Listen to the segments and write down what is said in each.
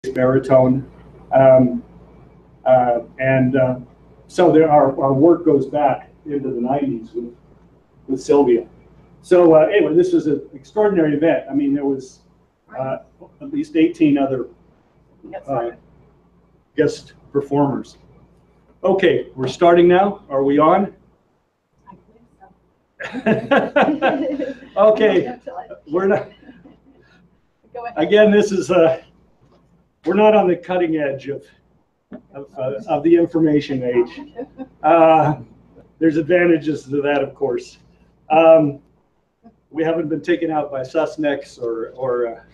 baritone. So our work goes back into the 90s with Sylvia. So anyway, this was an extraordinary event. I mean, there was at least 18 other guest performers. Okay, we're starting now. Are we on? Okay, we're not. Again, this is we're not on the cutting edge of the information age. There's advantages to that, of course. We haven't been taken out by Susnex or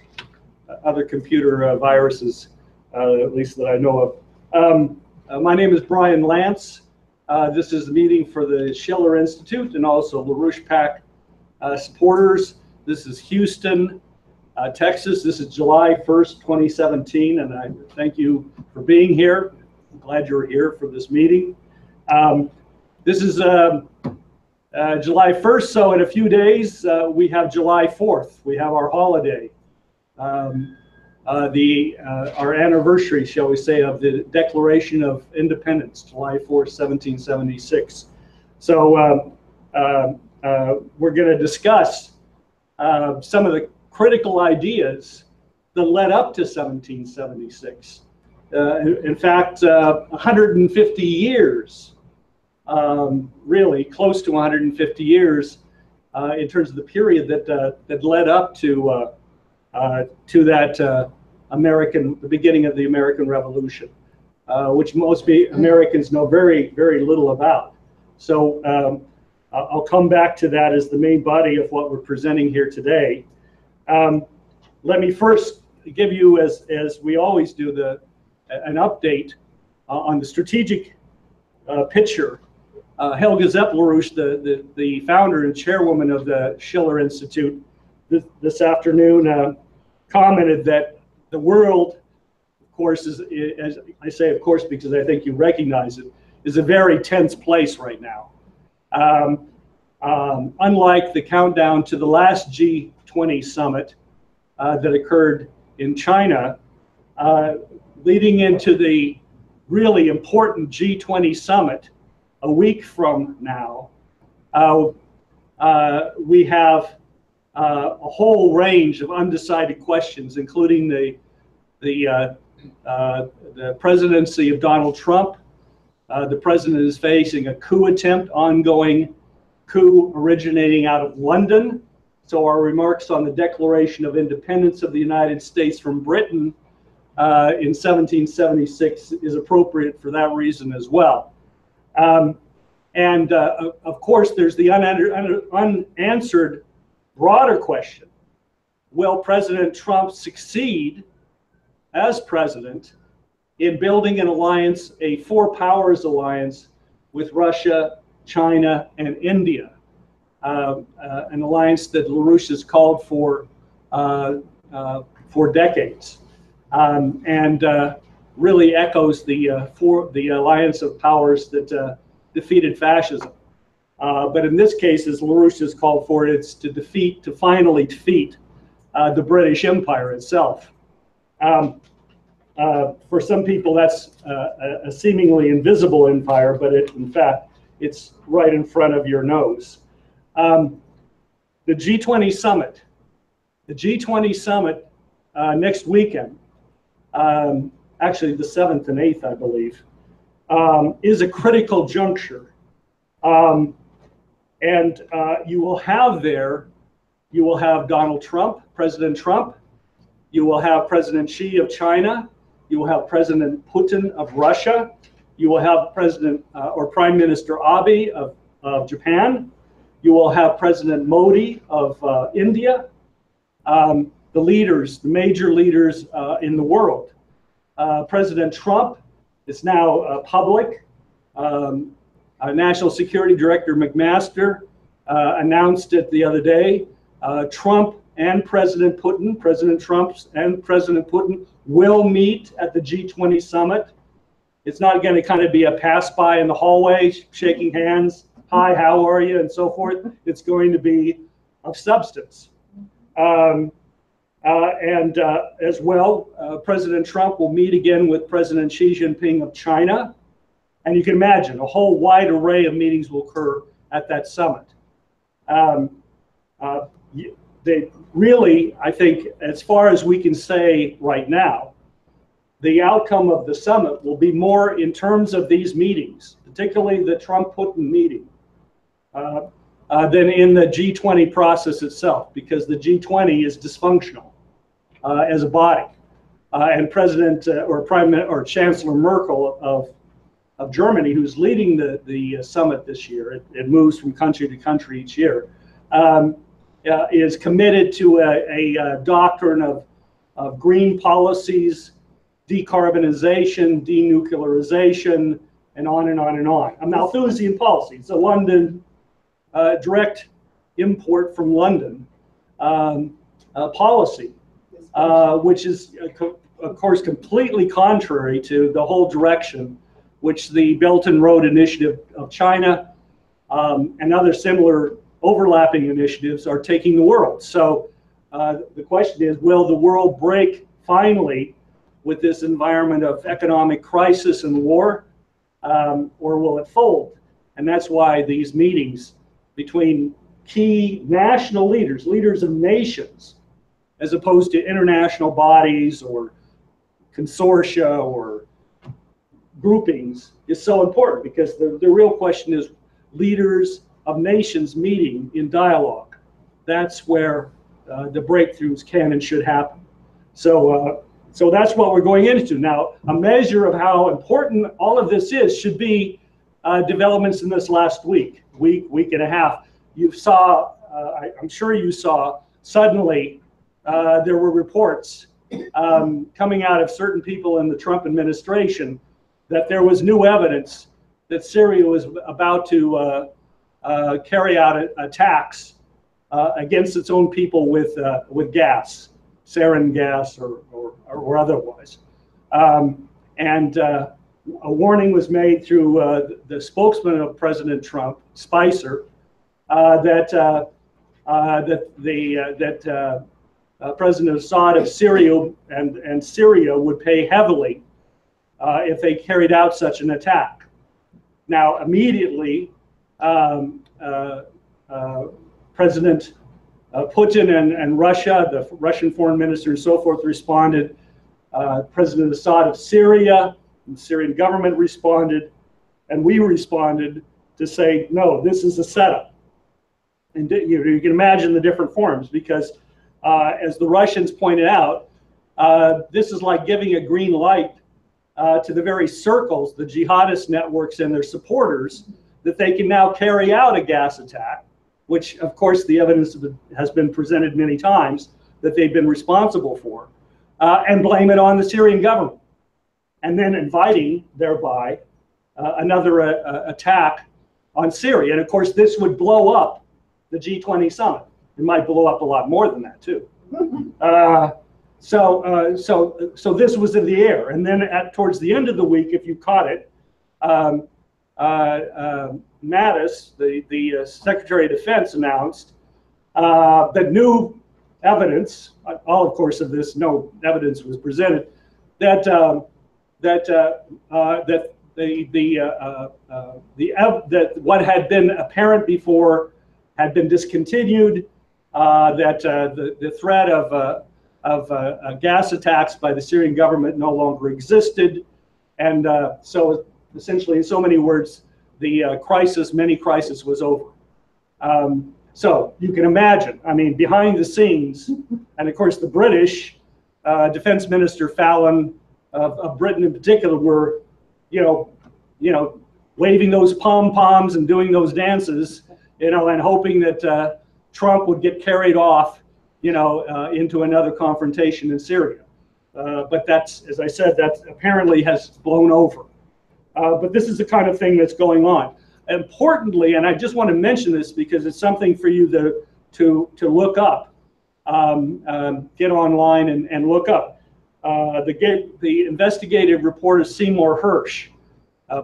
other computer viruses, at least that I know of. My name is Brian Lance. This is the meeting for the Schiller Institute and also LaRouche PAC supporters. This is Houston, Texas. This is July 1st, 2017, and I thank you for being here. I'm glad you're here for this meeting. This is July 1st, so in a few days we have July 4th. We have our holiday, our anniversary, shall we say, of the Declaration of Independence, July 4th, 1776. So we're going to discuss some of the critical ideas that led up to 1776. In fact, 150 years, really close to 150 years in terms of the period that led up to that the beginning of the American Revolution, which most Americans know very, very little about. So I'll come back to that as the main body of what we're presenting here today. Let me first give you, as we always do, an update on the strategic picture. Helga Zepp-LaRouche, the founder and chairwoman of the Schiller Institute, this afternoon commented that the world, of course, is, as I say, of course, because I think you recognize it, is a very tense place right now. Unlike the countdown to the last G20 summit that occurred in China, leading into the really important G20 summit a week from now, we have a whole range of undecided questions, including the presidency of Donald Trump. The president is facing a coup attempt, ongoing coup originating out of London. So our remarks on the Declaration of Independence of the United States from Britain in 1776 is appropriate for that reason as well. Of course, there's the unanswered broader question: will President Trump succeed as president in building an alliance, a four powers alliance with Russia, China, and India? An alliance that LaRouche has called for decades, and really echoes the alliance of powers that defeated fascism. But in this case, as LaRouche has called for it, it's to finally defeat the British Empire itself. For some people, that's a seemingly invisible empire, but in fact, it's right in front of your nose. The G20 summit. The G20 summit next weekend, actually the 7th and 8th, I believe, is a critical juncture. You will have Donald Trump, President Trump. You will have President Xi of China. You will have President Putin of Russia. You will have President or Prime Minister Abe of Japan. You will have President Modi of India. The major leaders in the world. President Trump is now public. National Security Director McMaster announced it the other day. Trump and President Putin, President Trump and President Putin will meet at the G20 summit. It's not going to kind of be a pass by in the hallway, shaking hands, hi, how are you, and so forth. It's going to be of substance. And as well, President Trump will meet again with President Xi Jinping of China. And you can imagine a whole wide array of meetings will occur at that summit. They really, I think, as far as we can say right now, the outcome of the summit will be more in terms of these meetings, particularly the Trump-Putin meeting, than in the G20 process itself, because the G20 is dysfunctional as a body. And President or Chancellor Merkel of Germany, who's leading the summit this year, it moves from country to country each year, is committed to a doctrine of green policies, decarbonization, denuclearization, and on and on and on. A Malthusian policy. It's a London direct import from London policy, which is, of course, completely contrary to the whole direction which the Belt and Road Initiative of China and other similar overlapping initiatives are taking the world. So the question is, will the world break finally with this environment of economic crisis and war, or will it fold? And that's why these meetings between key national leaders, leaders of nations, as opposed to international bodies or consortia or groupings, is so important, because the real question is leaders of nations meeting in dialogue. That's where the breakthroughs can and should happen. So that's what we're going into. Now, a measure of how important all of this is should be developments in this last week and a half. You saw, I'm sure you saw, suddenly there were reports coming out of certain people in the Trump administration that there was new evidence that Syria was about to carry out attacks against its own people with gas, sarin gas or otherwise. And a warning was made through the spokesman of President Trump, Spicer, that President Assad of Syria and Syria would pay heavily if they carried out such an attack. Now, immediately, President Putin and Russia, the Russian foreign minister and so forth, responded. President Assad of Syria, the Syrian government responded, and we responded to say, no, this is a setup. And you can imagine the different forms, because as the Russians pointed out, this is like giving a green light to the very circles, the jihadist networks and their supporters, that they can now carry out a gas attack, which, of course, the evidence has been presented many times that they've been responsible for, and blame it on the Syrian government, and then inviting, thereby, another attack on Syria. And, of course, this would blow up the G20 summit. It might blow up a lot more than that, too. So this was in the air. And then towards the end of the week, if you caught it, Mattis, the Secretary of Defense, announced that new evidence, all of course of this, no evidence was presented, that what had been apparent before had been discontinued, that the threat of gas attacks by the Syrian government no longer existed, and so essentially, in so many words, the mini crisis was over. So you can imagine, I mean, behind the scenes, and of course the British, Defense Minister Fallon of Britain in particular, were, waving those pom-poms and doing those dances, and hoping that Trump would get carried off, into another confrontation in Syria. But that's, as I said, that apparently has blown over. But this is the kind of thing that's going on. Importantly, and I just want to mention this because it's something for you to look up, get online and look up. The investigative reporter Seymour Hersh,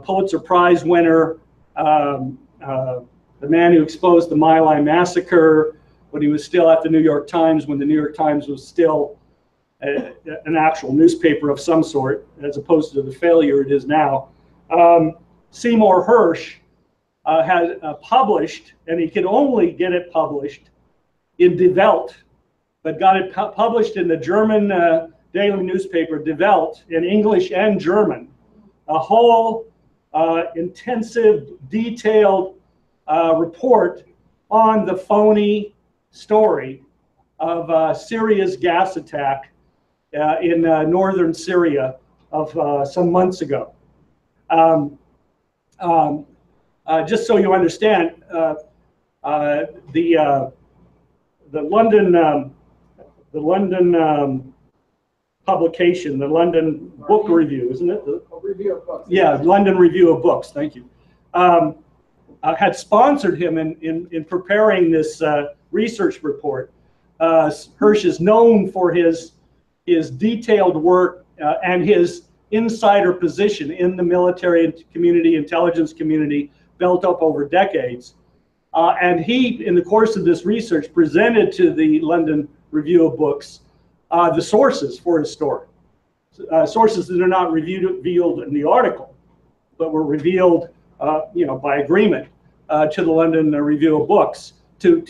Pulitzer Prize winner, the man who exposed the My Lai massacre, when he was still at the New York Times, when the New York Times was still an actual newspaper of some sort, as opposed to the failure it is now. Seymour Hersh had published, and he could only get it published in Die Welt, but got it published in the German daily newspaper Die Welt in English and German, a whole intensive, detailed report on the phony story of Syria's gas attack in northern Syria of some months ago. Just so you understand, the London publication, the London Book Review, isn't it? Review of books. Yeah, London Review of Books. Thank you. Had sponsored him in preparing this research report. Hersh is known for his detailed work and his insider position in the military community, intelligence community, built up over decades. And he, in the course of this research, presented to the London Review of Books the sources for his story. Sources that are not revealed in the article, but were revealed, by agreement to the London Review of Books to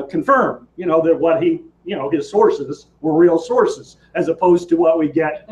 confirm, that what he, his sources were real sources, as opposed to what we get,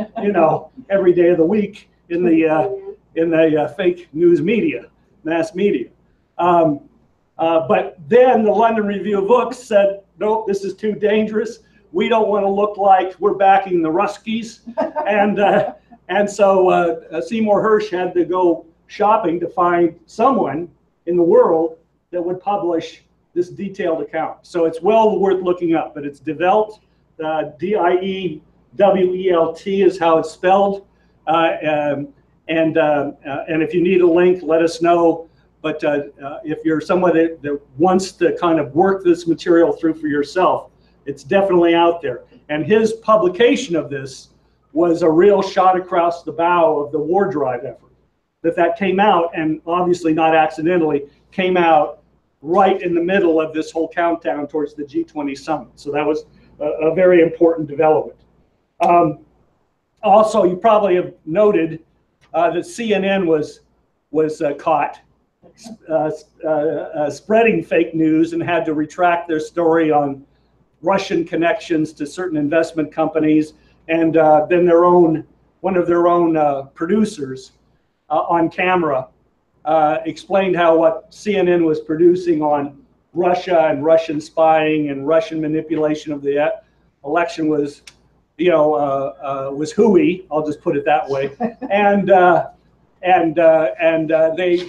every day of the week in the fake news media, mass media. But then the London Review of Books said, nope, this is too dangerous. We don't want to look like we're backing the Ruskies. And so Seymour Hersh had to go shopping to find someone in the world that would publish this detailed account. So it's well worth looking up, but it's Die Welt, D-I-E-W-E-L-T is how it's spelled. And if you need a link, let us know. But if you're someone that wants to kind of work this material through for yourself, it's definitely out there. And his publication of this was a real shot across the bow of the war drive effort. That came out, and obviously not accidentally, came out right in the middle of this whole countdown towards the G20 summit. So that was a very important development. Also, you probably have noted that CNN was caught spreading fake news and had to retract their story on Russian connections to certain investment companies, and then one of their own producers on camera explained how what CNN was producing on Russia and Russian spying and Russian manipulation of the election was, was hooey. I'll just put it that way. And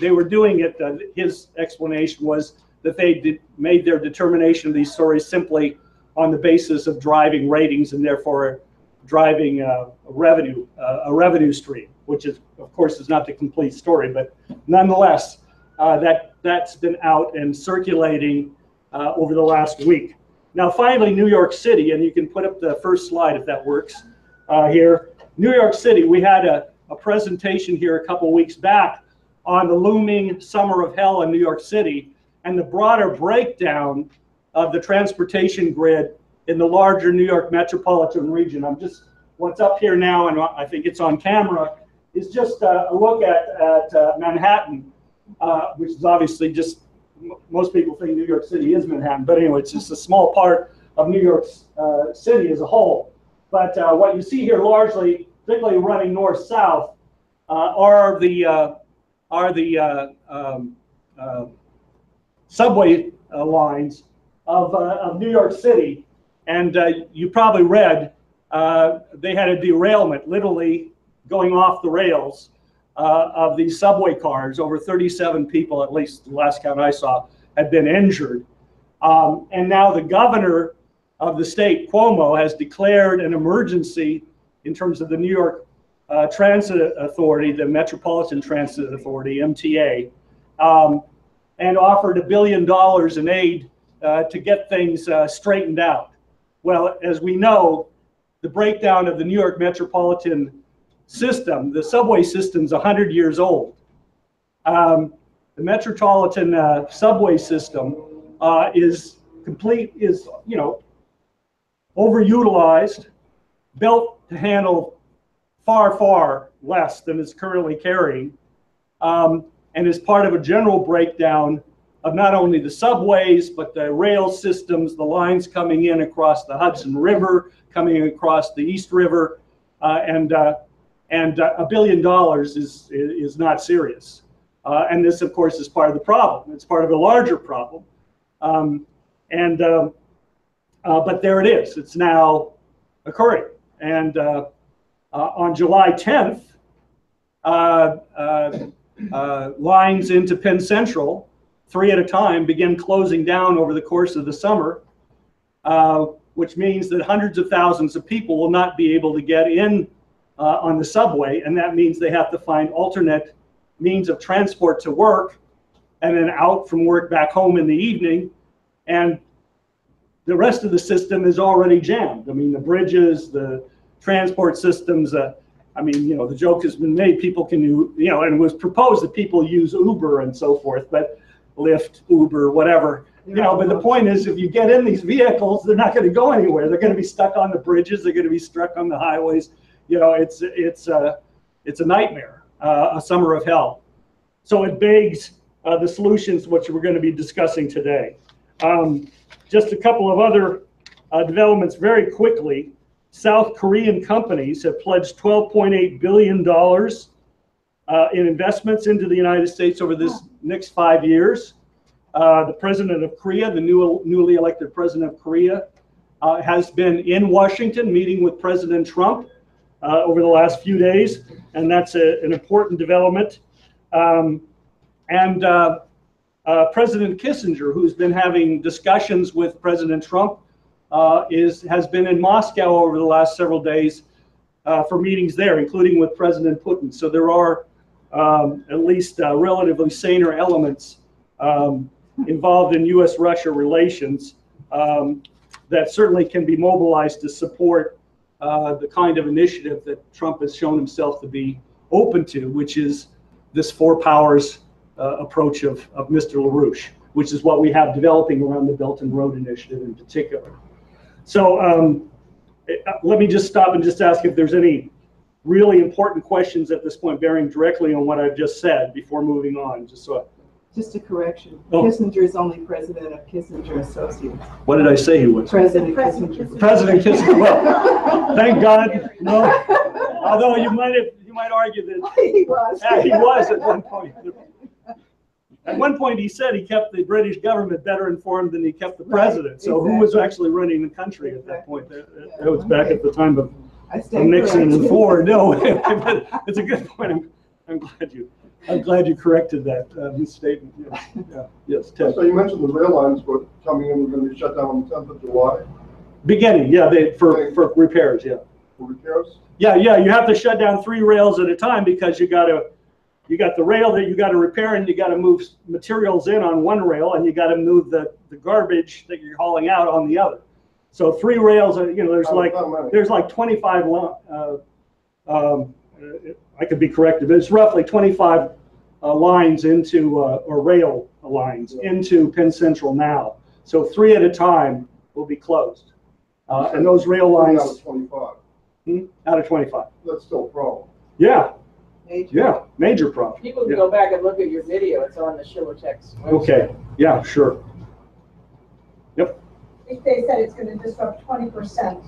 they were doing it. His explanation was that they made their determination of these stories simply on the basis of driving ratings and therefore driving a revenue stream, which is, of course, is not the complete story, but nonetheless, that's been out and circulating over the last week. Now, finally, New York City, and you can put up the first slide if that works here. New York City, we had a presentation here a couple weeks back on the looming summer of hell in New York City and the broader breakdown of the transportation grid in the larger New York metropolitan region. What's up here now, and I think it's on camera, is just a look at Manhattan, which is obviously just, most people think New York City is Manhattan, but anyway, it's just a small part of New York City as a whole. But what you see here largely, particularly running north-south, are the subway lines of New York City. And you probably read they had a derailment, literally going off the rails of these subway cars. Over 37 people, at least the last count I saw, had been injured. And now the governor of the state, Cuomo, has declared an emergency in terms of the New York Transit Authority, the Metropolitan Transit Authority, MTA, and offered $1 billion in aid to get things straightened out. Well, as we know, the breakdown of the New York metropolitan system, the subway system's 100 years old. The metropolitan subway system is is, you know, overutilized, built to handle far, far less than it's currently carrying, and is part of a general breakdown of not only the subways, but the rail systems, the lines coming in across the Hudson River, coming across the East River, and $1 billion is not serious. And this, of course, is part of the problem. It's part of a larger problem. But there it is. It's now occurring. And on July 10th, lines into Penn Central, 3 at a time, begin closing down over the course of the summer, which means that hundreds of thousands of people will not be able to get in on the subway, and that means they have to find alternate means of transport to work, and then out from work back home in the evening, and the rest of the system is already jammed. I mean, the bridges, the transport systems, I mean, you know, the joke has been made, people can, you know, and it was proposed that people use Uber and so forth, but Lyft, Uber, whatever, you know, but the point is, if you get in these vehicles, they're not going to go anywhere. They're going to be stuck on the bridges. They're going to be stuck on the highways. You know, it's a nightmare, a summer of hell. So it begs the solutions which we're going to be discussing today. Just a couple of other developments very quickly. South Korean companies have pledged $12.8 billion in investments into the United States over this next 5 years. The president of Korea, the newly elected president of Korea, has been in Washington meeting with President Trump over the last few days, and that's an important development. President Kissinger, who's been having discussions with President Trump, has been in Moscow over the last several days for meetings there, including with President Putin. So there are at least relatively saner elements involved in U.S.-Russia relations that certainly can be mobilized to support the kind of initiative that Trump has shown himself to be open to, which is this four powers approach of Mr. LaRouche, which is what we have developing around the Belt and Road Initiative in particular. So let me just stop and just ask if there's any really important questions at this point bearing directly on what I've just said before moving on. Just a correction. Oh. Kissinger is only president of Kissinger Associates. What did I say he was? President Kissinger. President Kissinger. Well, thank God. No. Although you might argue that he was. Yeah, he was at one point. At one point, he said he kept the British government better informed than he kept the president. Right, so exactly. Who was actually running the country at that point? That was back at the time of Nixon and Ford. No, it's a good point. I'm glad you corrected that misstatement. Yeah. Yes, Ted. So you mentioned the rail lines were coming in, were going to be shut down on the 10th of July? Beginning, yeah, for repairs, yeah. For repairs? Yeah, you have to shut down 3 rails at a time because you got the rail that you got to repair, and you got to move materials in on one rail, and you got to move the garbage that you're hauling out on the other. So 3 rails, you know, there's like 25 I could be corrected, but it's roughly 25 lines into, or rail lines into Penn Central now. So 3 at a time will be closed. And those rail lines. Out of 25. Out of 25. That's still a problem. Yeah. Major. Yeah, major problem. People can go back and look at your video. It's on the Schiller text website. Okay. Yeah, sure. Yep. They said it's going to disrupt 20%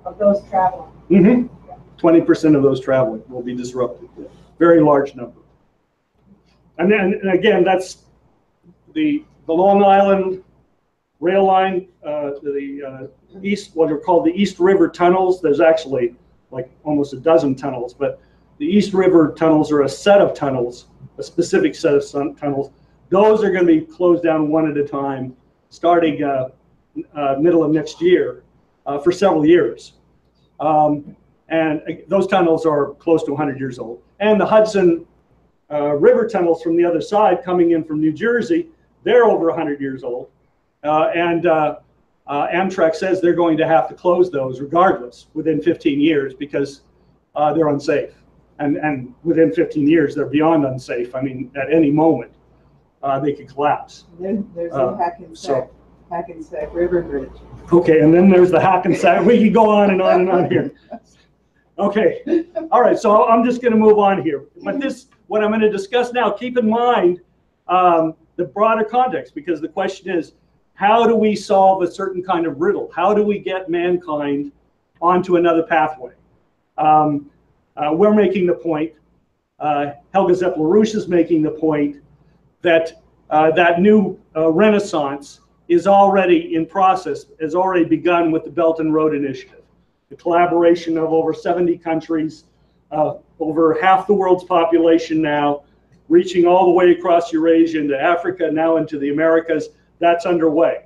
of those traveling. Mm-hmm. 20% of those traveling will be disrupted. Very large number. And again, that's the Long Island rail line, the east, what are called the East River tunnels. There's actually like almost a dozen tunnels, but the East River tunnels are a set of tunnels, a specific set of tunnels. Those are going to be closed down one at a time, starting middle of next year for several years. And those tunnels are close to 100 years old. And the Hudson River tunnels from the other side coming in from New Jersey, they're over 100 years old. Amtrak says they're going to have to close those regardless within 15 years because they're unsafe. And within 15 years, they're beyond unsafe. I mean, at any moment, they could collapse. There's no hack in so, Hackensack River Bridge. Okay, and then there's the Hackensack. We can go on and on and on here. Okay, all right, so I'm just going to move on here. But what I'm going to discuss now, keep in mind the broader context, because the question is, how do we solve a certain kind of riddle? How do we get mankind onto another pathway? We're making the point, Helga Zeppler-Rouche is making the point that that new renaissance is already in process, has already begun with the Belt and Road Initiative, the collaboration of over 70 countries, over half the world's population now, reaching all the way across Eurasia into Africa, now into the Americas. That's underway.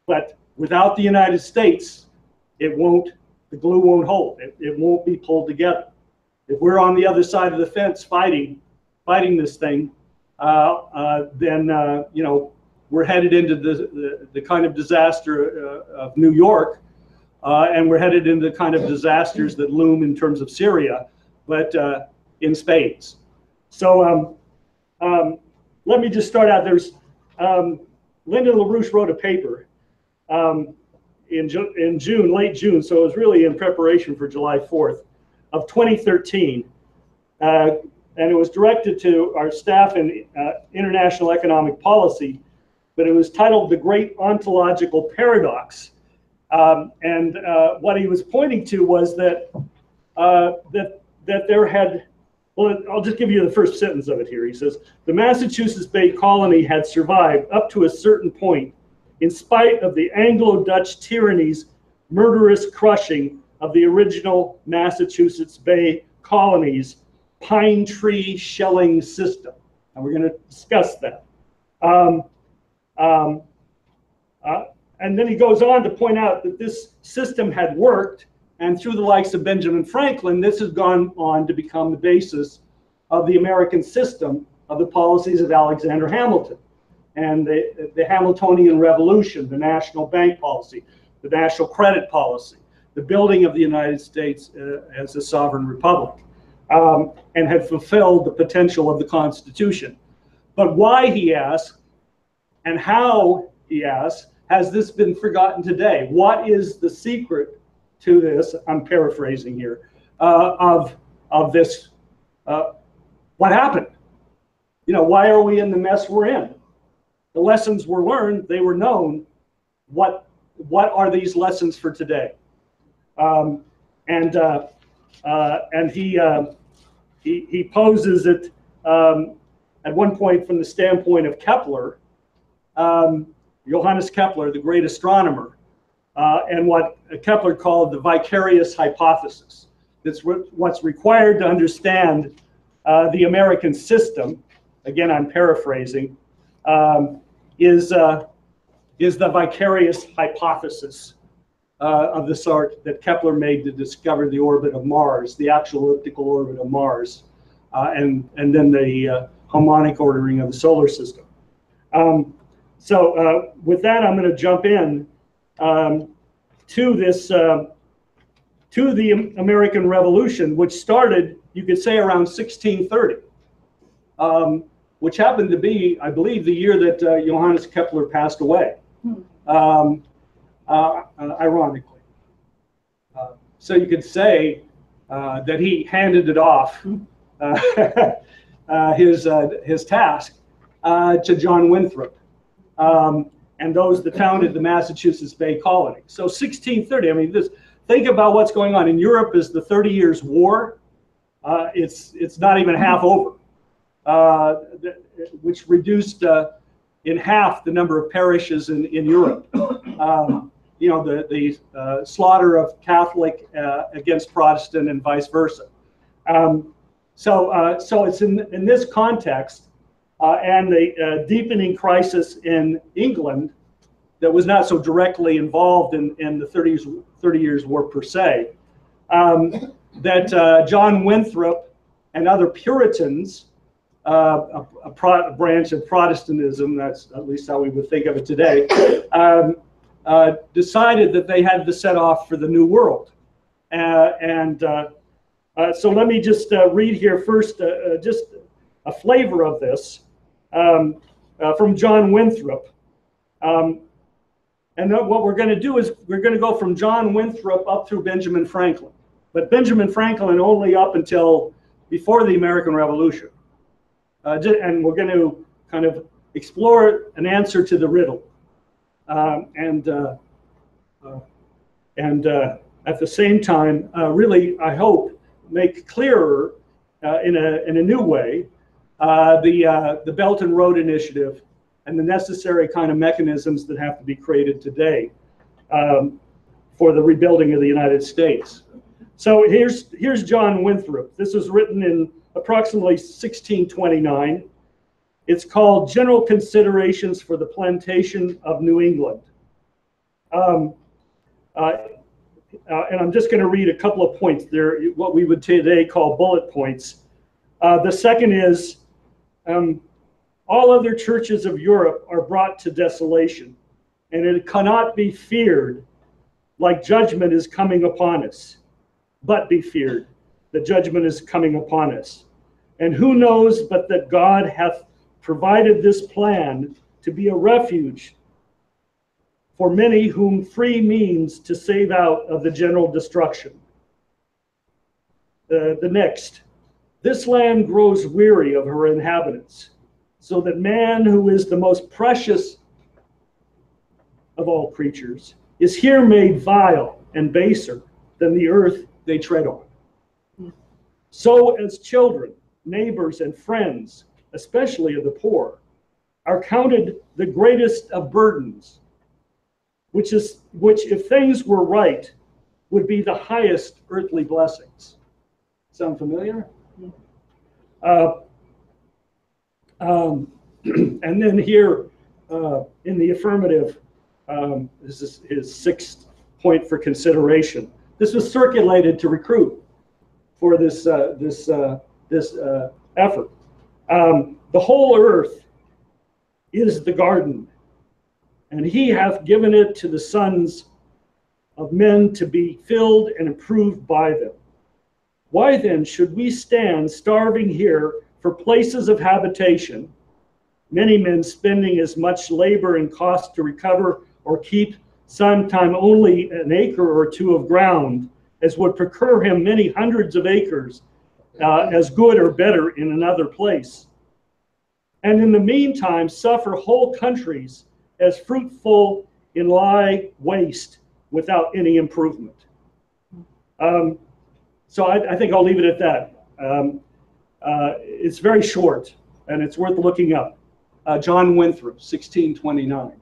But without the United States, the glue won't hold. It won't be pulled together. If we're on the other side of the fence fighting this thing, then we're headed into the kind of disaster of New York, and we're headed into the kind of disasters that loom in terms of Syria, but in spades. So let me just start out. There's Linda LaRouche wrote a paper in June, late June, so it was really in preparation for July 4th of 2013. And it was directed to our staff in international economic policy, but it was titled The Great Ontological Paradox. And what he was pointing to was that there had, well, I'll just give you the first sentence of it here. He says, the Massachusetts Bay Colony had survived up to a certain point in spite of the Anglo-Dutch tyranny's murderous crushing of the original Massachusetts Bay Colony's pine tree shelling system. And we're going to discuss that. And then he goes on to point out that this system had worked, and through the likes of Benjamin Franklin, this has gone on to become the basis of the American system of the policies of Alexander Hamilton and the Hamiltonian Revolution, the national bank policy, the national credit policy, the building of the United States as a sovereign republic, and had fulfilled the potential of the Constitution. But why, he asks, and how, he asks, has this been forgotten today? What is the secret to this, I'm paraphrasing here, of this, what happened? Why are we in the mess we're in? The lessons were learned, they were known. What are these lessons for today? And he poses it at one point from the standpoint of Kepler, Johannes Kepler, the great astronomer, and what Kepler called the vicarious hypothesis. That's what's required to understand the American system. Again, I'm paraphrasing. Is the vicarious hypothesis of the sort that Kepler made to discover the orbit of Mars, the actual elliptical orbit of Mars, and then the harmonic ordering of the solar system. So with that, I'm going to jump in to this, to the American Revolution, which started, you could say, around 1630, which happened to be, I believe, the year that Johannes Kepler passed away, ironically. So you could say that he handed it off, his task, to John Winthrop, and those that founded the Massachusetts Bay Colony. So 1630, I mean, think about what's going on. In Europe is the 30 Years' War. It's not even half over, which reduced in half the number of parishes in Europe. The slaughter of Catholic against Protestant and vice versa. So it's in this context and the deepening crisis in England that was not so directly involved in the 30 Years' War per se, that John Winthrop and other Puritans, a branch of Protestantism, that's at least how we would think of it today, decided that they had to set off for the New World. So let me just read here first just a flavor of this from John Winthrop. And then what we're going to do is we're going to go from John Winthrop up through Benjamin Franklin. But Benjamin Franklin only up until before the American Revolution. And we're going to kind of explore an answer to the riddle. And at the same time, really, I hope, make clearer in a new way the Belt and Road Initiative and the necessary kind of mechanisms that have to be created today for the rebuilding of the United States. So here's John Winthrop. This was written in approximately 1629. It's called General Considerations for the Plantation of New England. And I'm just going to read a couple of points there, what we would today call bullet points. The second is, all other churches of Europe are brought to desolation, and it cannot be feared like judgment is coming upon us, but be feared that judgment is coming upon us. And who knows but that God hath provided this plan to be a refuge for many whom free means to save out of the general destruction. The next, this land grows weary of her inhabitants, so that man, who is the most precious of all creatures, is here made vile and baser than the earth they tread on. So as children, neighbors, and friends, especially of the poor, are counted the greatest of burdens, which if things were right, would be the highest earthly blessings. Sound familiar? And then here in the affirmative, this is his sixth point for consideration. This was circulated to recruit for this effort. The whole earth is the garden, and he hath given it to the sons of men to be filled and improved by them. Why then should we stand starving here for places of habitation, many men spending as much labor and cost to recover or keep sometime only an acre or two of ground as would procure him many hundreds of acres as good or better in another place, and in the meantime suffer whole countries as fruitful in lie waste without any improvement. So I think I'll leave it at that. It's very short, and it's worth looking up. John Winthrop, 1629.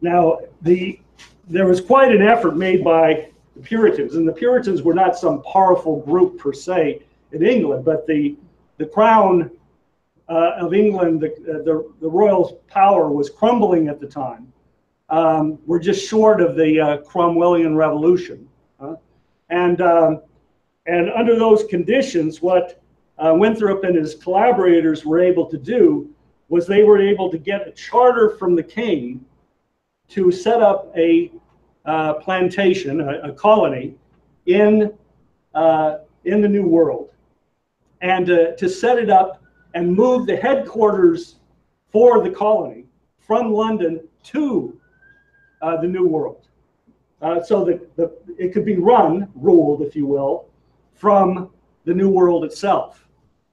Now, there was quite an effort made by the Puritans, and the Puritans were not some powerful group per se in England, but the crown of England, the royal power was crumbling at the time. We're just short of the Cromwellian Revolution. And under those conditions, what Winthrop and his collaborators were able to do was they were able to get a charter from the king to set up a plantation, a colony in the New World, and to set it up and move the headquarters for the colony from London to the New World, so that it could be ruled, if you will, from the New World itself.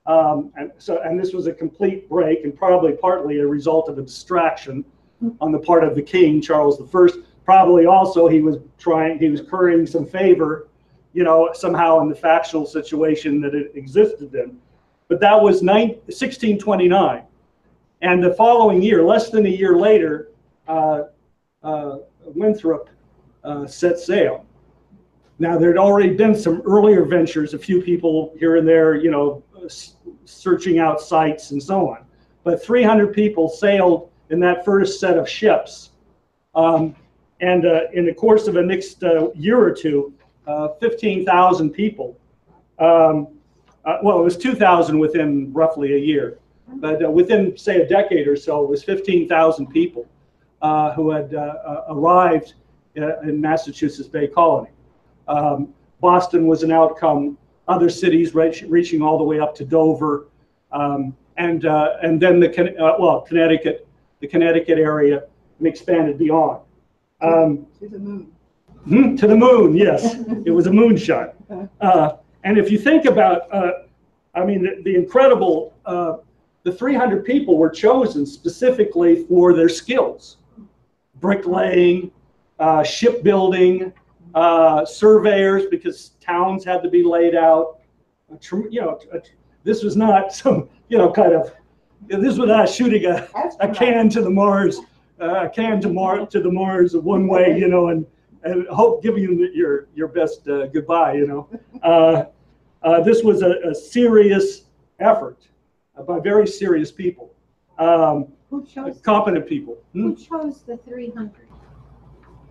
And this was a complete break, and probably partly a result of a distraction on the part of the king, Charles I. Probably also he was currying some favor, somehow in the factional situation that it existed in. But that was 1629, and the following year, less than a year later, Winthrop set sail. Now, there'd already been some earlier ventures, a few people here and there, searching out sites and so on. But 300 people sailed in that first set of ships. And in the course of the next year or two, 15,000 people. Well, it was 2,000 within roughly a year. But within, say, a decade or so, it was 15,000 people who had arrived in Massachusetts Bay Colony. Boston was an outcome, other cities reaching all the way up to Dover, and then Connecticut, the Connecticut area, and expanded beyond. To the moon. To the moon, yes. It was a moonshot. And if you think about, I mean, the incredible, the 300 people were chosen specifically for their skills. Bricklaying, shipbuilding, surveyors, because towns had to be laid out. You know, this was not some, you know, kind of, this was not shooting a can to the Mars, a can to the Mars one way, you know, and hope giving you your best goodbye, you know. This was a serious effort by very serious people, Who chose competent people. Who chose the 300?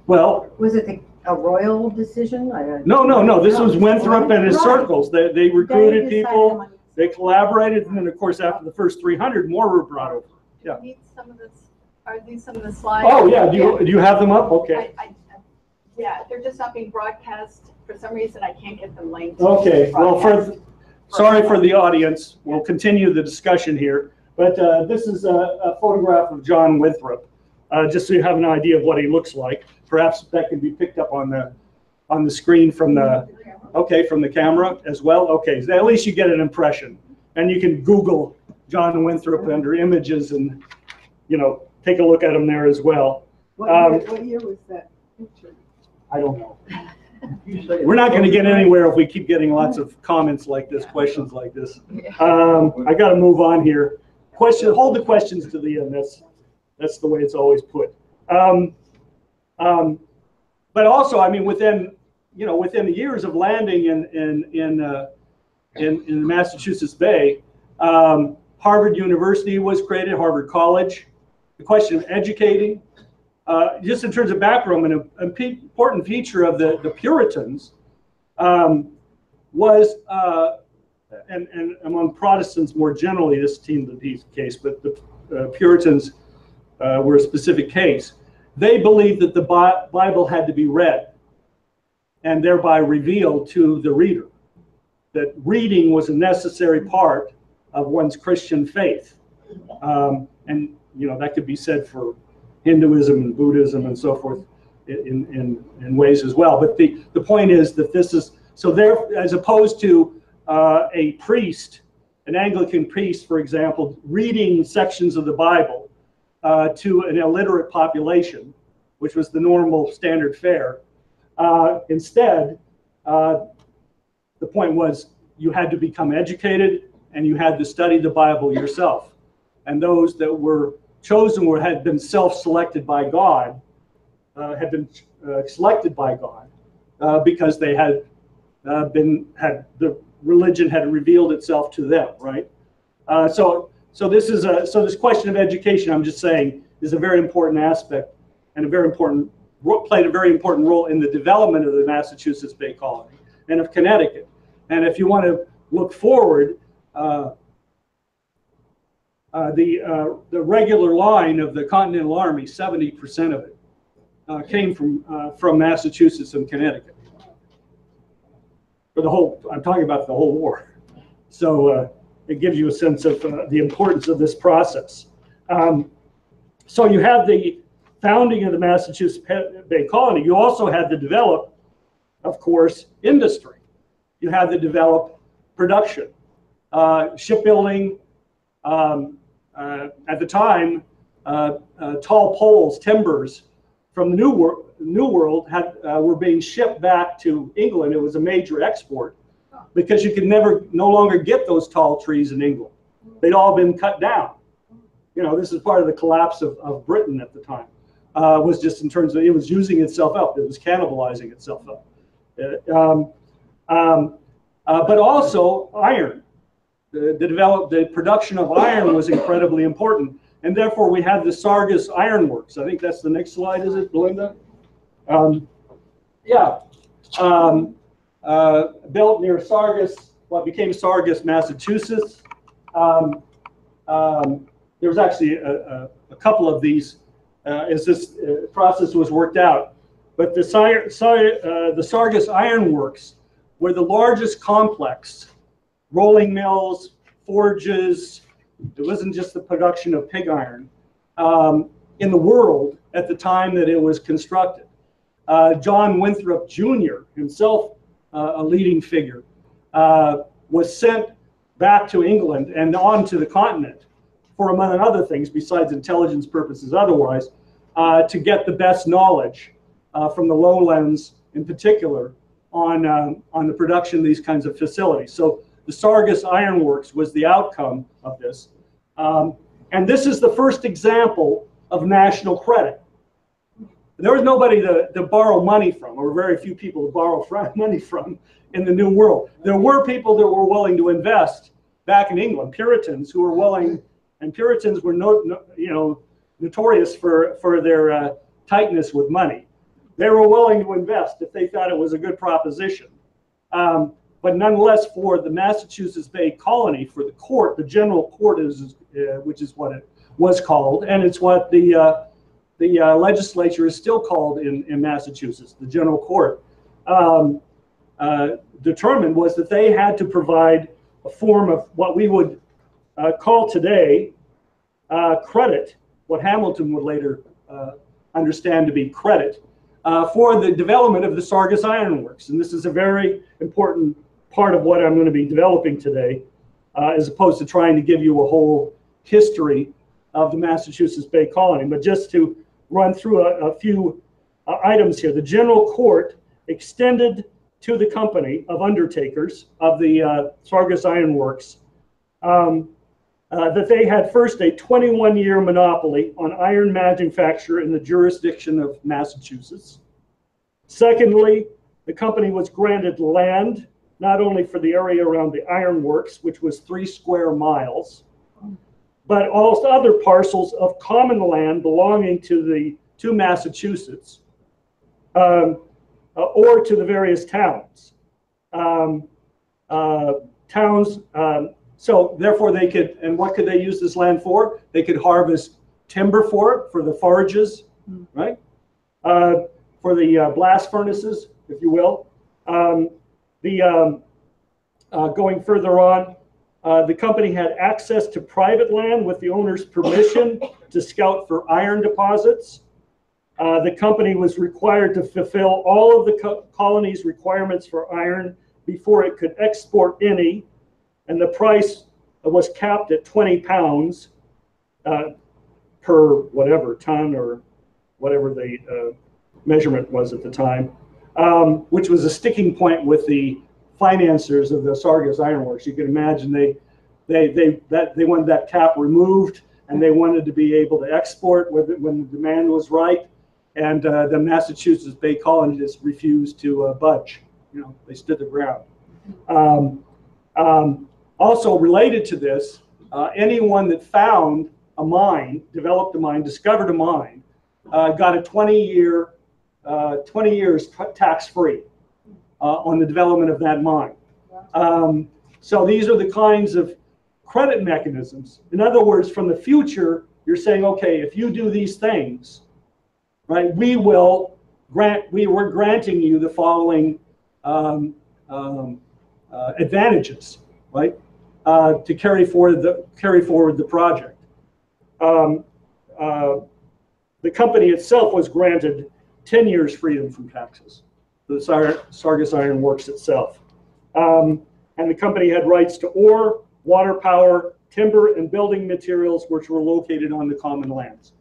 Well, Was it a royal decision? no. This was Winthrop and his Right. circles. They recruited They decided people. among- They collaborated, and then of course after the first 300, more were brought over. Yeah. Need some of this, are these some of the slides? Oh yeah. Do you have them up? Okay. Yeah, they're just not being broadcast. For some reason, I can't get them linked. Okay. Well, sorry for the audience. We'll continue the discussion here. But this is a photograph of John Winthrop, just so you have an idea of what he looks like. Perhaps that can be picked up on the screen from the camera as well. Okay, so at least you get an impression, and you can Google John Winthrop under images, and you know, take a look at him there as well. What year was that picture? I don't know. We're not going to get anywhere if we keep getting lots of comments like this, questions like this. I got to move on here. Hold the questions to the end. That's the way it's always put. But also, I mean, within the years of landing in the Massachusetts Bay, Harvard University was created, Harvard College. The question of educating, just in terms of background, an important feature of the Puritans was, and among Protestants more generally, this seemed to be the case, but the Puritans were a specific case. They believed that the Bible had to be read and thereby revealed to the reader, that reading was a necessary part of one's Christian faith. And you know, that could be said for Hinduism and Buddhism and so forth in ways as well. But the point is that this is, so there, as opposed to a priest, an Anglican priest, for example, reading sections of the Bible to an illiterate population, which was the normal standard fare. Instead, the point was you had to become educated and you had to study the Bible yourself. And those that were chosen had been self-selected by God, had been selected by God because they had the religion had revealed itself to them, right? So this question of education, I'm just saying, is a very important aspect and played a very important role in the development of the Massachusetts Bay Colony and of Connecticut. And if you want to look forward, the regular line of the Continental Army, 70% of it came from Massachusetts and Connecticut. For the whole, I'm talking about the whole war. So it gives you a sense of the importance of this process. So you have the founding of the Massachusetts Bay Colony. You also had to develop, of course, industry. You had to develop production, shipbuilding. At the time, tall poles, timbers from the New World were being shipped back to England. It was a major export because you could no longer get those tall trees in England. They'd all been cut down. You know, this is part of the collapse of Britain at the time. Was just in terms of it was using itself up. It was cannibalizing itself up. But also iron. The production of iron was incredibly important, and therefore we had the Sargus Ironworks. I think that's the next slide, is it, Belinda? Yeah, built near Sargus, what became Sargus, Massachusetts. There was actually a couple of these as this process was worked out, but the Sargus Ironworks were the largest complex. Rolling mills, forges, it wasn't just the production of pig iron, in the world, at the time that it was constructed. John Winthrop Jr., himself a leading figure, was sent back to England and on to the continent for, among other things, besides intelligence purposes otherwise, to get the best knowledge from the lowlands in particular on the production of these kinds of facilities. So the Sargas Iron Works was the outcome of this. And this is the first example of national credit. There was nobody to borrow money from, or very few people to borrow money from in the New World. There were people that were willing to invest back in England, Puritans who were willing, and Puritans were notorious for their tightness with money. They were willing to invest if they thought it was a good proposition. But nonetheless, for the Massachusetts Bay Colony, for the court, the general court which is what it was called, and it's what the legislature is still called in Massachusetts, the general court, determined was that they had to provide a form of what we would call today credit, what Hamilton would later understand to be credit, for the development of the Sargas Iron Works. And this is a very important part of what I'm going to be developing today, as opposed to trying to give you a whole history of the Massachusetts Bay Colony. But just to run through a few items here. The general court extended to the company of undertakers of the Sargas Iron Works that they had first a 21-year monopoly on iron manufacture in the jurisdiction of Massachusetts. Secondly, the company was granted land, not only for the area around the iron works, which was 3 square miles, but also other parcels of common land belonging to Massachusetts, or to the various towns. So therefore they could, and what could they use this land for? They could harvest timber for it, for the forages, right? For the blast furnaces, if you will. Going further on, the company had access to private land with the owner's permission to scout for iron deposits. The company was required to fulfill all of the colony's requirements for iron before it could export any, and the price was capped at 20 pounds per whatever ton or whatever the measurement was at the time, which was a sticking point with the financiers of the Sargas Iron Works. You can imagine they wanted that cap removed, and they wanted to be able to export when the demand was right. And the Massachusetts Bay Colony just refused to budge. You know, they stood their ground. Also related to this, anyone that found a mine, developed a mine, discovered a mine, got a 20 years tax-free on the development of that mine. So these are the kinds of credit mechanisms. In other words, from the future, you're saying, okay, if you do these things, right, we're granting you the following advantages, right, to carry forward the project. The company itself was granted 10 years freedom from taxes, the Sargas Iron Works itself. And the company had rights to ore, water power, timber, and building materials which were located on the common lands.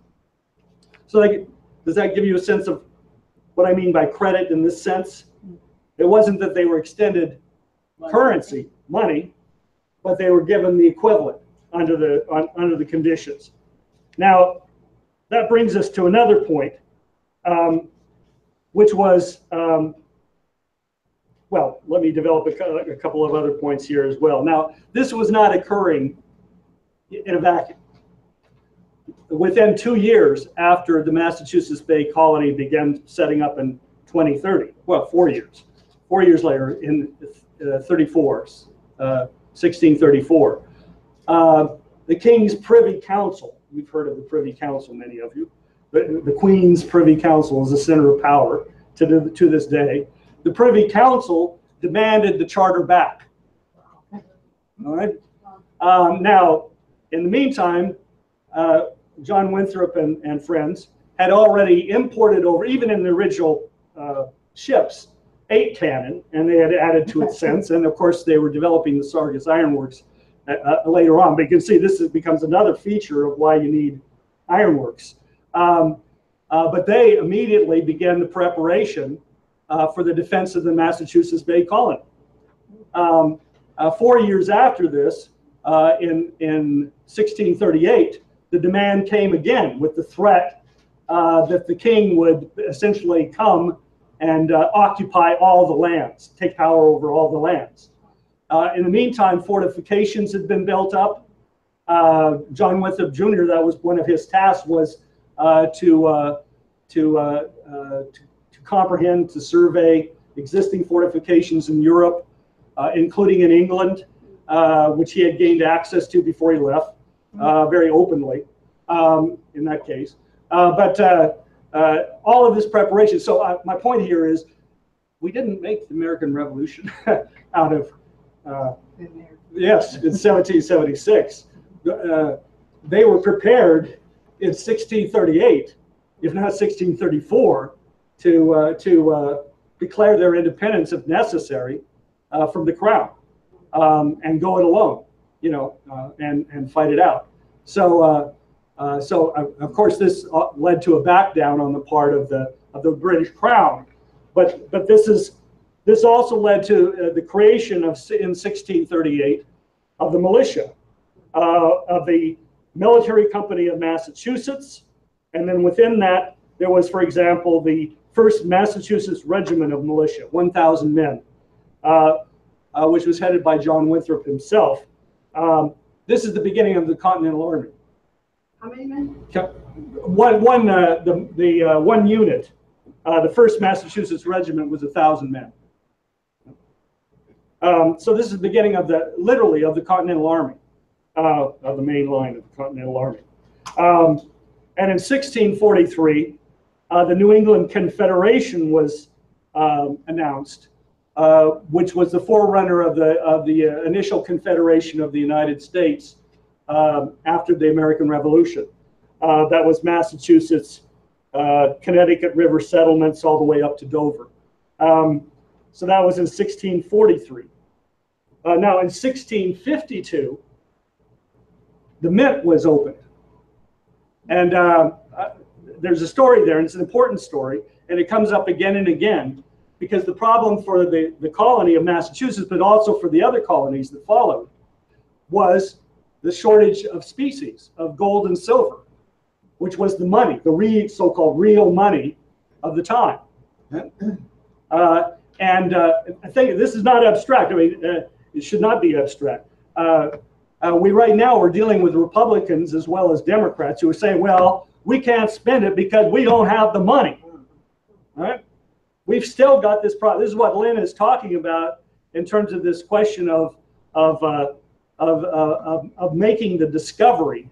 So does that give you a sense of what I mean by credit in this sense? It wasn't that they were extended currency, money, but they were given the equivalent under the conditions. Now, that brings us to another point, which was, well, let me develop a couple of other points here as well. Now, this was not occurring in a vacuum. Within 2 years after the Massachusetts Bay Colony began setting up in 2030, well, 4 years. 4 years later, in 1634, the King's Privy Council, you've heard of the Privy Council, many of you. The Queen's Privy Council is the center of power to this day. The Privy Council demanded the charter back. All right. Now, in the meantime, John Winthrop and friends had already imported over, even in the original ships, 8 cannon, and they had added to it since. And of course, they were developing the Sargas ironworks later on. But you can see this becomes another feature of why you need ironworks. But they immediately began the preparation for the defense of the Massachusetts Bay Colony. 4 years after this, in 1638, the demand came again with the threat that the king would essentially come and occupy all the lands, take power over all the lands. In the meantime, fortifications had been built up. John Winthrop Jr., that was one of his tasks, was to comprehend, to survey existing fortifications in Europe, including in England, which he had gained access to before he left, very openly in that case. But all of this preparation. So my point here is, we didn't make the American Revolution out of, yes, in 1776. They were prepared in 1638, if not 1634, to declare their independence, if necessary, from the crown, and go it alone, you know, and fight it out. So, of course, this led to a back down on the part of the British crown, but this also led to the creation of, in 1638, of the militia, of the Military Company of Massachusetts, and then within that there was, for example, the 1st Massachusetts Regiment of Militia, 1,000 men, which was headed by John Winthrop himself. This is the beginning of the Continental Army. How many men? One unit, the 1st Massachusetts Regiment, was 1,000 men. So this is the beginning of literally of the Continental Army, of the main line of the Continental Army. And in 1643, the New England Confederation was announced, which was the forerunner of the initial Confederation of the United States after the American Revolution. That was Massachusetts, Connecticut River settlements all the way up to Dover. So that was in 1643. Now in 1652, the Mint was opened. And there's a story there, and it's an important story, and it comes up again and again, because the problem for the colony of Massachusetts, but also for the other colonies that followed, was the shortage of species, of gold and silver, which was the money, the so-called real money of the time. I think this is not abstract. I mean, it should not be abstract. Right now we're dealing with Republicans as well as Democrats who are saying, well, we can't spend it because we don't have the money. All right? We've still got this problem. This is what Lynn is talking about in terms of this question of making the discovery,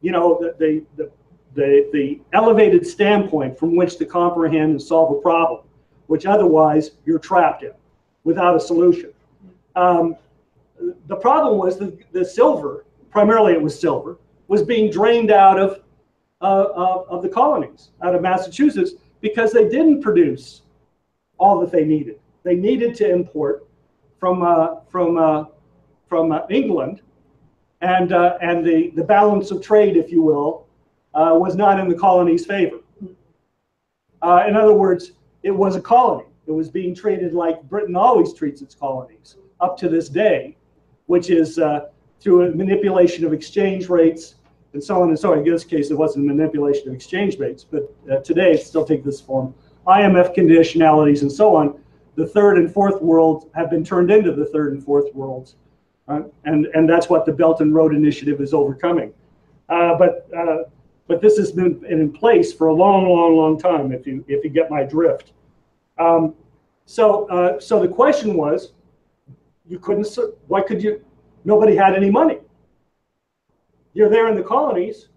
you know, the elevated standpoint from which to comprehend and solve a problem, which otherwise you're trapped in without a solution. The problem was the silver, primarily it was silver, was being drained out of the colonies, out of Massachusetts, because they didn't produce all that they needed. They needed to import from England, and the balance of trade, if you will, was not in the colony's favor. In other words, it was a colony. It was being treated like Britain always treats its colonies up to this day, which is through a manipulation of exchange rates and so on and so on. In this case, it wasn't a manipulation of exchange rates, but today it still takes this form. IMF conditionalities and so on. The third and fourth world have been turned into the third and fourth worlds, and that's what the Belt and Road Initiative is overcoming. But this has been in place for a long time. If you get my drift. So the question was, you couldn't. Why could you? Nobody had any money. You're there in the colonies,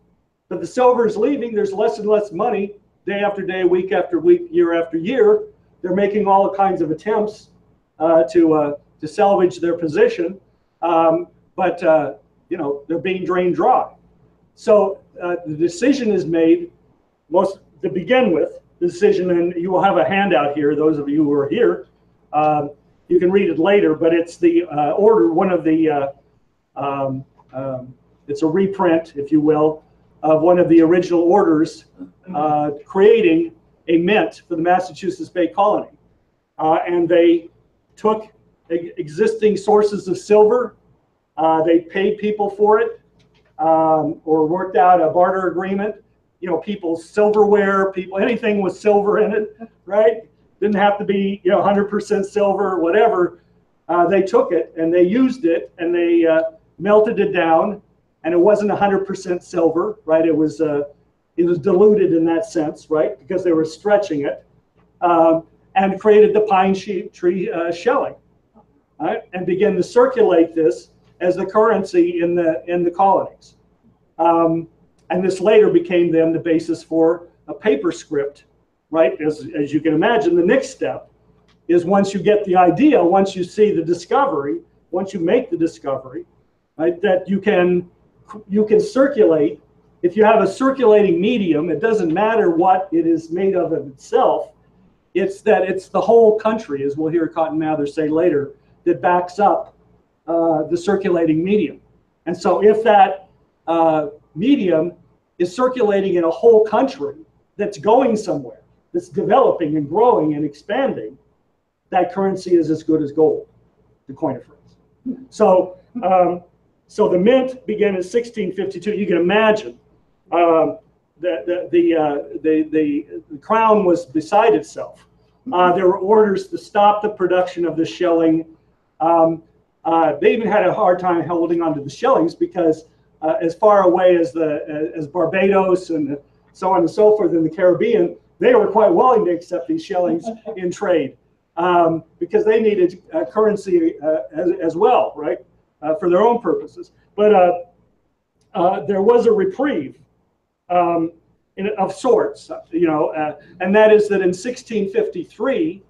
but the silver is leaving. There's less and less money day after day, week after week, year after year. They're making all kinds of attempts to salvage their position, but you know, they're being drained dry. So the decision is made. to begin with, the decision, and you will have a handout here, those of you who are here. You can read it later, but it's the order, one of the, it's a reprint, if you will, of one of the original orders creating a mint for the Massachusetts Bay Colony. And they took existing sources of silver, they paid people for it, or worked out a barter agreement. You know, people's silverware, anything with silver in it, right? Didn't have to be, 100% silver or whatever. They took it and they used it and they melted it down, and it wasn't 100% silver, right? It was diluted in that sense, right? Because they were stretching it, and created the pine tree shelling, right? And began to circulate this as the currency in the colonies. And this later became then the basis for a paper script, right? As you can imagine, the next step is once you get the idea, once you see the discovery, once you make the discovery, right, that you can circulate. If you have a circulating medium, it doesn't matter what it is made of itself. It's that it's the whole country, as we'll hear Cotton Mather say later, that backs up the circulating medium. And so if that medium is circulating in a whole country that's going somewhere, that's developing and growing and expanding, that currency is as good as gold, the coin of phrase. So, so the mint began in 1652. You can imagine that the crown was beside itself. There were orders to stop the production of the shilling. They even had a hard time holding on to the shillings because as far away as Barbados and so on and so forth in the Caribbean, they were quite willing to accept these shillings in trade because they needed currency as well, right, for their own purposes. But there was a reprieve of sorts, and that is that in 1653,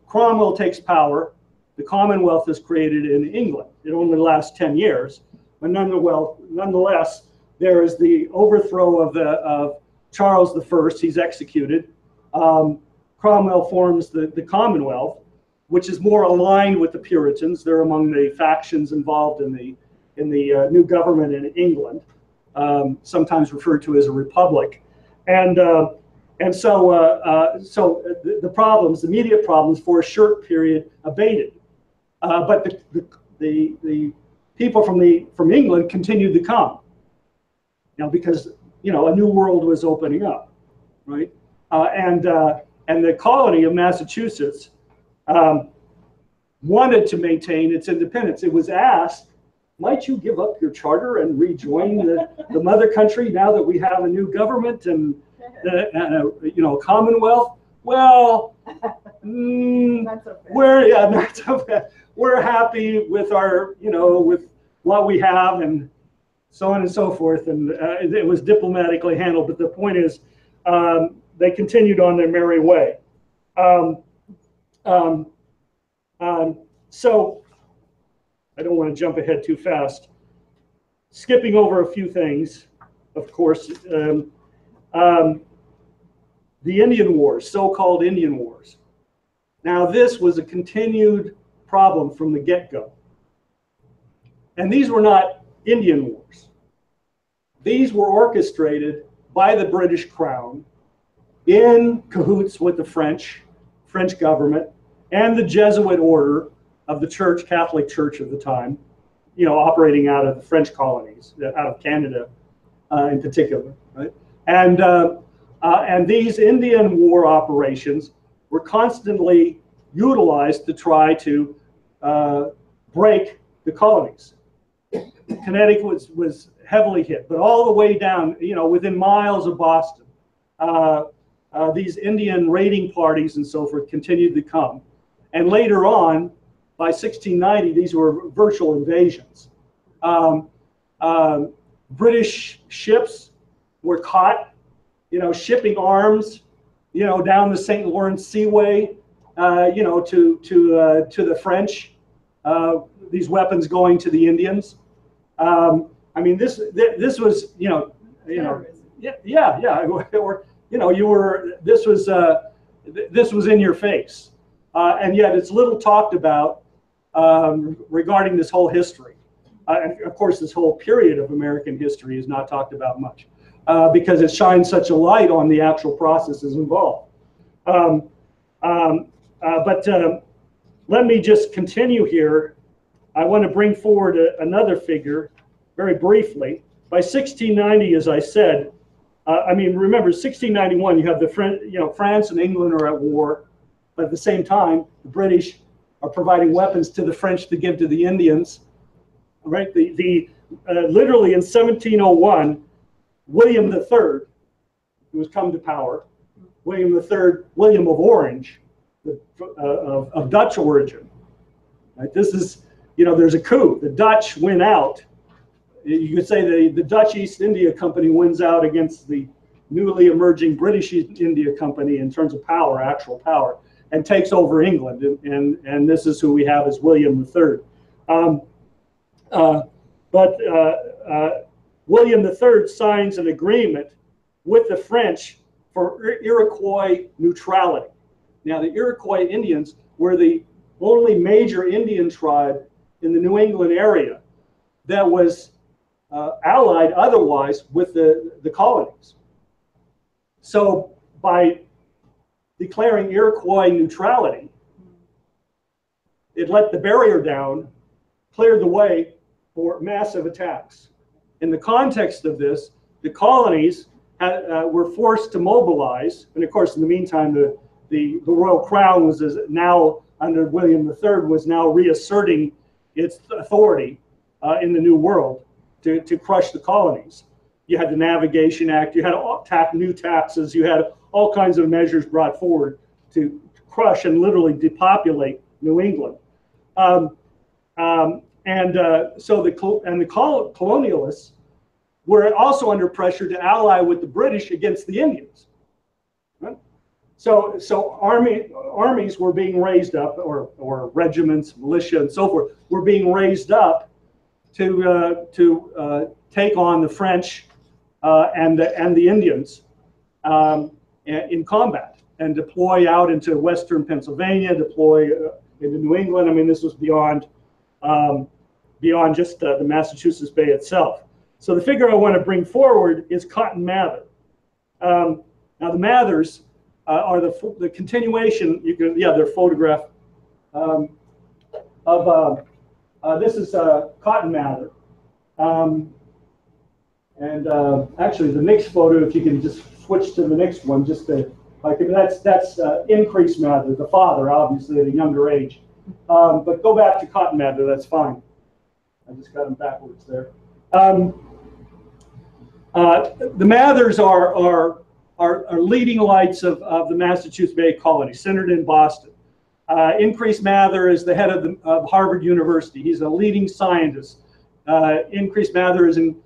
Cromwell takes power. The Commonwealth is created in England. It only lasts 10 years, but nonetheless, there is the overthrow of Charles I. He's executed. Cromwell forms the Commonwealth, which is more aligned with the Puritans. They're among the factions involved in the new government in England, sometimes referred to as a republic, and so the problems, the immediate problems, for a short period abated, but the people from England continued to come, because a new world was opening up, right? And the colony of Massachusetts wanted to maintain its independence. It was asked, might you give up your charter and rejoin the mother country now that we have a new government and a commonwealth? Well, we're happy with our, with what we have and so on and so forth. And it was diplomatically handled. But the point is, they continued on their merry way. So I don't want to jump ahead too fast. Skipping over a few things, of course, the Indian Wars, so-called Indian Wars. Now, this was a continued problem from the get-go. And these were not Indian Wars. These were orchestrated by the British Crown in cahoots with the French government and the Jesuit order of the Church, Catholic Church of the time, operating out of the French colonies, out of Canada in particular, right? And these Indian War operations were constantly utilized to try to break the colonies. Connecticut was heavily hit, but all the way down, within miles of Boston, these Indian raiding parties and so forth continued to come. And later on, by 1690, these were virtual invasions. British ships were caught, shipping arms, down the St. Lawrence Seaway, to the French. These weapons going to the Indians. I mean, this was, you know, this was in your face, and yet it's little talked about regarding this whole history. And of course, this whole period of American history is not talked about much because it shines such a light on the actual processes involved. Let me just continue here. I want to bring forward another figure very briefly. By 1690, as I said, I mean, remember, 1691, you have France and England are at war, but at the same time, the British are providing weapons to the French to give to the Indians. Right? Literally in 1701, William III, who has come to power, William III, William of Orange, of Dutch origin. Right? This is, you know, there's a coup. The Dutch win out. You could say the Dutch East India Company wins out against the newly emerging British East India Company in terms of power, actual power, and takes over England. And this is who we have as William III. William III signs an agreement with the French for Iroquois neutrality. Now, the Iroquois Indians were the only major Indian tribe in the New England area that was allied otherwise with the colonies. So by declaring Iroquois neutrality, it let the barrier down, cleared the way for massive attacks. In the context of this, the colonies were forced to mobilize, and of course, in the meantime, the royal crown was now under William III was now reasserting its authority in the New World to crush the colonies. You had the Navigation Act, you had new taxes, you had all kinds of measures brought forward to crush and literally depopulate New England. So the colonialists were also under pressure to ally with the British against the Indians. Right? So armies were being raised up, or regiments, militia, and so forth, were being raised up to take on the French and the Indians in combat and deploy out into Western Pennsylvania, deploy into New England. I mean, this was beyond just the Massachusetts Bay itself. So the figure I want to bring forward is Cotton Mather. Now the Mathers are the continuation. They're photographed of. This is Cotton Mather, actually the next photo, if you can just switch to the next one, just to like that's Increase Mather, the father, obviously at a younger age. But go back to Cotton Mather, that's fine. I just got him backwards there. The Mathers are leading lights of the Massachusetts Bay Colony, centered in Boston. Increase Mather is the head of Harvard University. He's a leading scientist. Increase Mather is in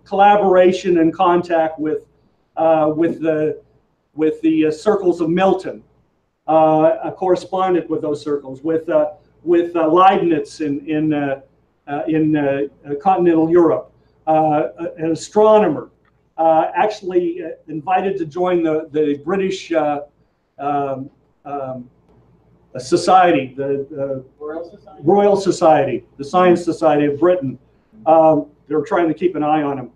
collaboration and contact with the circles of Milton, a correspondent with those circles, with Leibniz in continental Europe, an astronomer, actually invited to join the British society, the Royal Society, the Science Society of Britain. They were trying to keep an eye on him.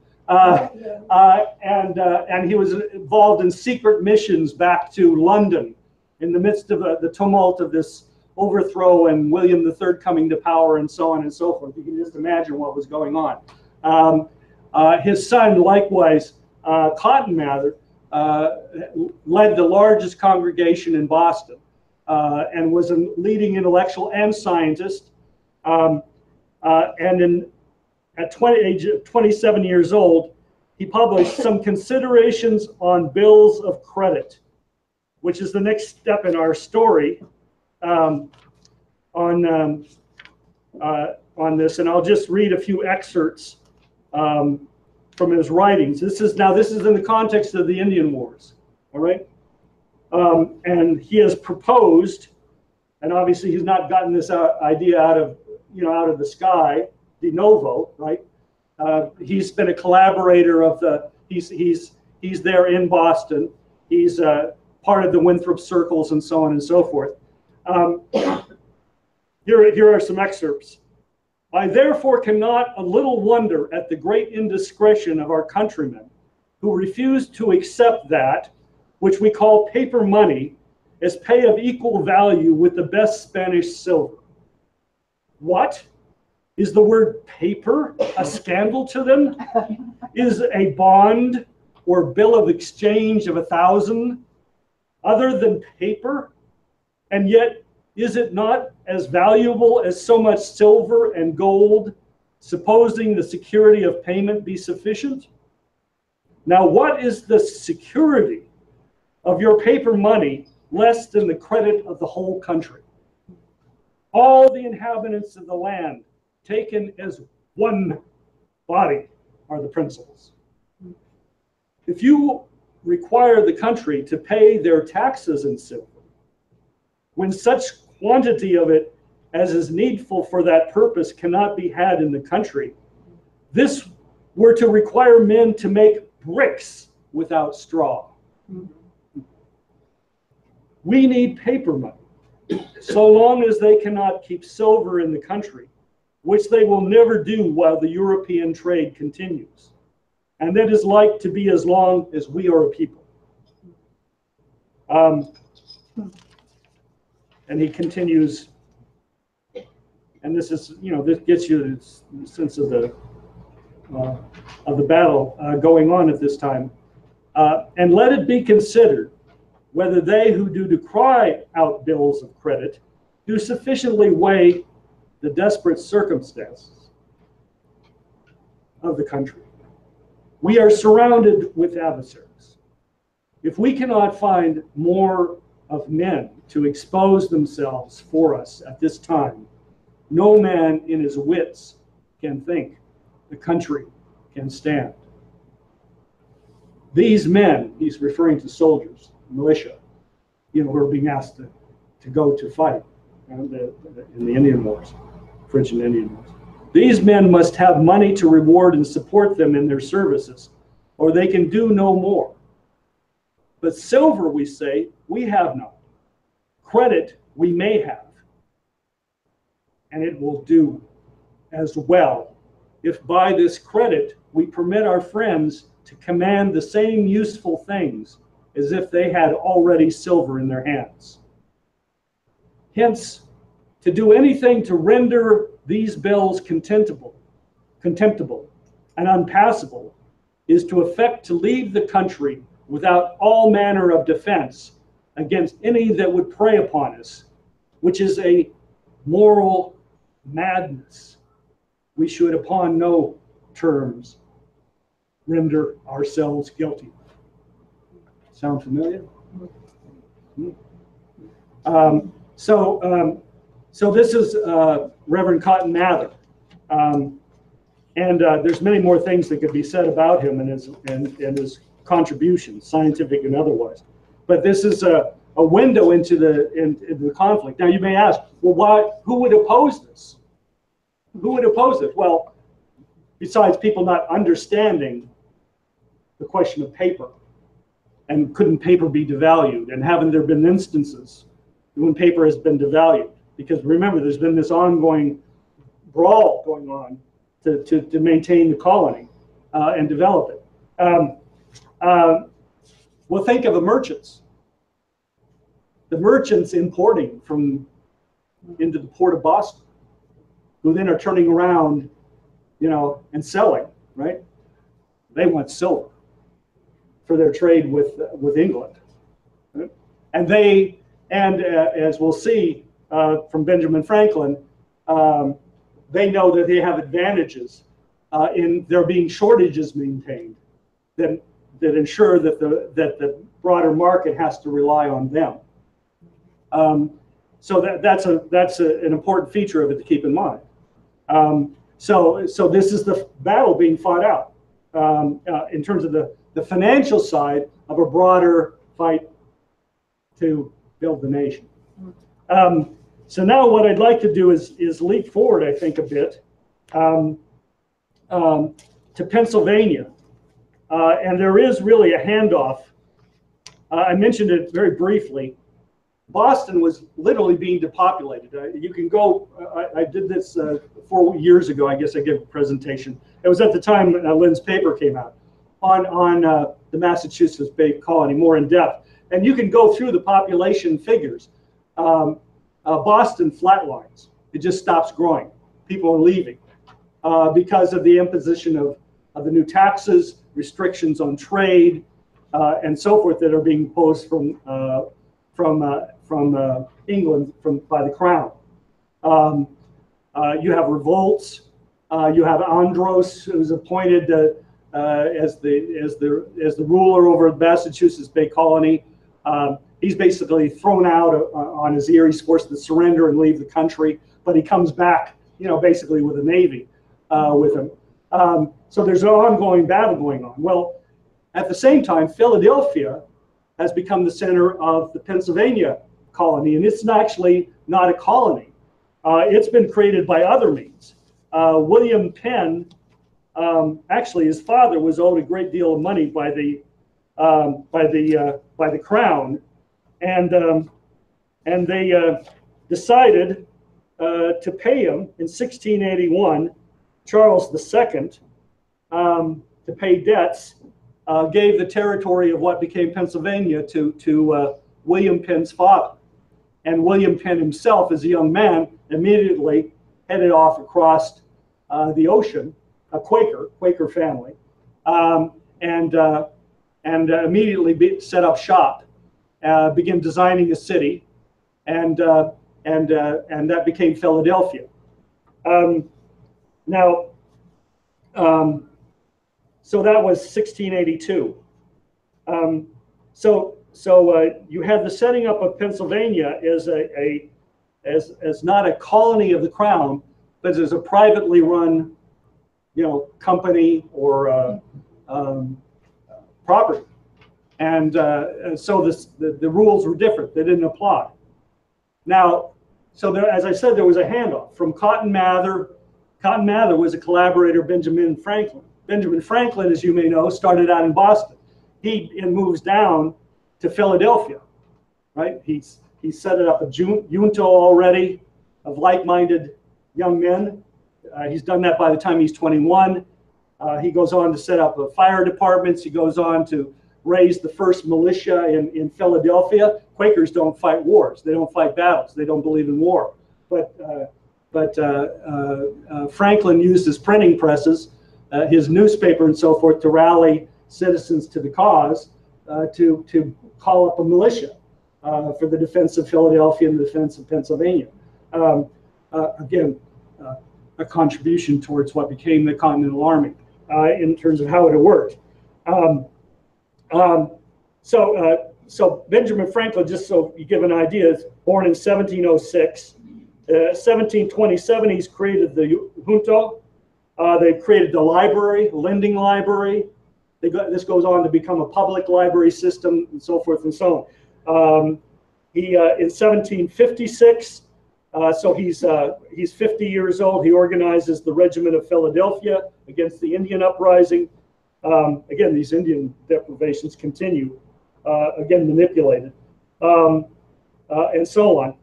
And he was involved in secret missions back to London in the midst of the tumult of this overthrow and William III coming to power and so on and so forth. You can just imagine what was going on. His son, likewise, Cotton Mather, led the largest congregation in Boston and was a leading intellectual and scientist. And at age of 27 years old, he published some considerations on bills of credit, which is the next step in our story on this. And I'll just read a few excerpts from his writings. This is in the context of the Indian Wars, all right? And he has proposed, and obviously he's not gotten this idea out of the sky, de novo, right? He's been a collaborator of he's He's there in Boston. He's part of the Winthrop circles and so on and so forth. Here are some excerpts. I therefore cannot a little wonder at the great indiscretion of our countrymen who refuse to accept that which we call paper money as pay of equal value with the best Spanish silver. What? Is the word paper a scandal to them? Is a bond or bill of exchange of 1,000 other than paper? And yet, is it not as valuable as so much silver and gold, supposing the security of payment be sufficient? Now, what is the security of your paper money less than the credit of the whole country? All the inhabitants of the land, taken as one body, are the principals. If you require the country to pay their taxes in silver, when such quantity of it as is needful for that purpose cannot be had in the country, this were to require men to make bricks without straw. We need paper money, so long as they cannot keep silver in the country, which they will never do while the European trade continues. And that is like to be as long as we are a people. And he continues, and this is, this gets you the sense of the battle going on at this time. And let it be considered whether they who do decry out bills of credit do sufficiently weigh the desperate circumstances of the country. We are surrounded with adversaries. If we cannot find more of men to expose themselves for us at this time, no man in his wits can think the country can stand. These men, he's referring to soldiers, militia, who are being asked to go to fight in the Indian Wars, French and Indian Wars. These men must have money to reward and support them in their services, or they can do no more. But silver, we say, we have not. Credit we may have, and it will do as well if by this credit we permit our friends to command the same useful things as if they had already silver in their hands. Hence, to do anything to render these bills contemptible and unpassable is to effect to leave the country without all manner of defense against any that would prey upon us, which is a moral madness. We should upon no terms render ourselves guilty. Sound familiar? So this is Reverend Cotton Mather. And there's many more things that could be said about him and his contributions, scientific and otherwise. But this is a window into the conflict. Now you may ask, well, who would oppose this? Who would oppose it? Well, besides people not understanding the question of paper, and couldn't paper be devalued, and haven't there been instances when paper has been devalued? Because remember, there's been this ongoing brawl going on to maintain the colony and develop it. Well, think of the merchants. The merchants importing into the port of Boston, who then are turning around, and selling, right? They want silver for their trade with England, right? And as we'll see from Benjamin Franklin, they know that they have advantages in there being shortages maintained that ensure that the broader market has to rely on them. So that's an important feature of it to keep in mind. So this is the battle being fought out in terms of the financial side of a broader fight to build the nation. So now what I'd like to do is leap forward, I think, a bit to Pennsylvania. and there is really a handoff. I mentioned it very briefly. Boston was literally being depopulated. You can go, I did this 4 years ago, I guess I gave a presentation. It was at the time Lynn's paper came out on the Massachusetts Bay Colony, more in depth. And you can go through the population figures. Boston flatlines. It just stops growing. People are leaving because of the imposition of the new taxes, restrictions on trade, and so forth that are being imposed from England by the crown. You have revolts. You have Andros, who's appointed as the ruler over Massachusetts Bay Colony. He's basically thrown out on his ear. He's forced to surrender and leave the country, but he comes back, basically with a navy with him. So there's an ongoing battle going on. Well, at the same time, Philadelphia has become the center of the Pennsylvania colony, and it's actually not a colony. It's been created by other means. William Penn, actually, his father was owed a great deal of money by the crown, and they decided to pay him in 1681. Charles II, to pay debts, gave the territory of what became Pennsylvania to William Penn's father. And William Penn himself, as a young man, immediately headed off across the ocean, a Quaker family, and immediately set up shop, began designing a city, and that became Philadelphia. So that was 1682. So you had the setting up of Pennsylvania as not a colony of the crown, but as a privately run, company or property. And so the rules were different. They didn't apply. Now, so there, as I said, there was a handoff from Cotton Mather. Cotton Mather was a collaborator of Benjamin Franklin. Benjamin Franklin, as you may know, started out in Boston. He moves down to Philadelphia, right? He set it up a junto already of like-minded young men. He's done that by the time he's 21. He goes on to set up fire departments. He goes on to raise the first militia in Philadelphia. Quakers don't fight wars. They don't fight battles. They don't believe in war. But Franklin used his printing presses, his newspaper and so forth, to rally citizens to the cause, to call up a militia for the defense of Philadelphia and the defense of Pennsylvania. Again, a contribution towards what became the Continental Army in terms of how it worked. So Benjamin Franklin, just so you give an idea, is born in 1706. 1727, he's created the junto. They've created the library, lending library. This goes on to become a public library system, and so forth and so on. In 1756, so he's 50 years old. He organizes the Regiment of Philadelphia against the Indian uprising. Again, these Indian deprivations continue, again manipulated, and so on.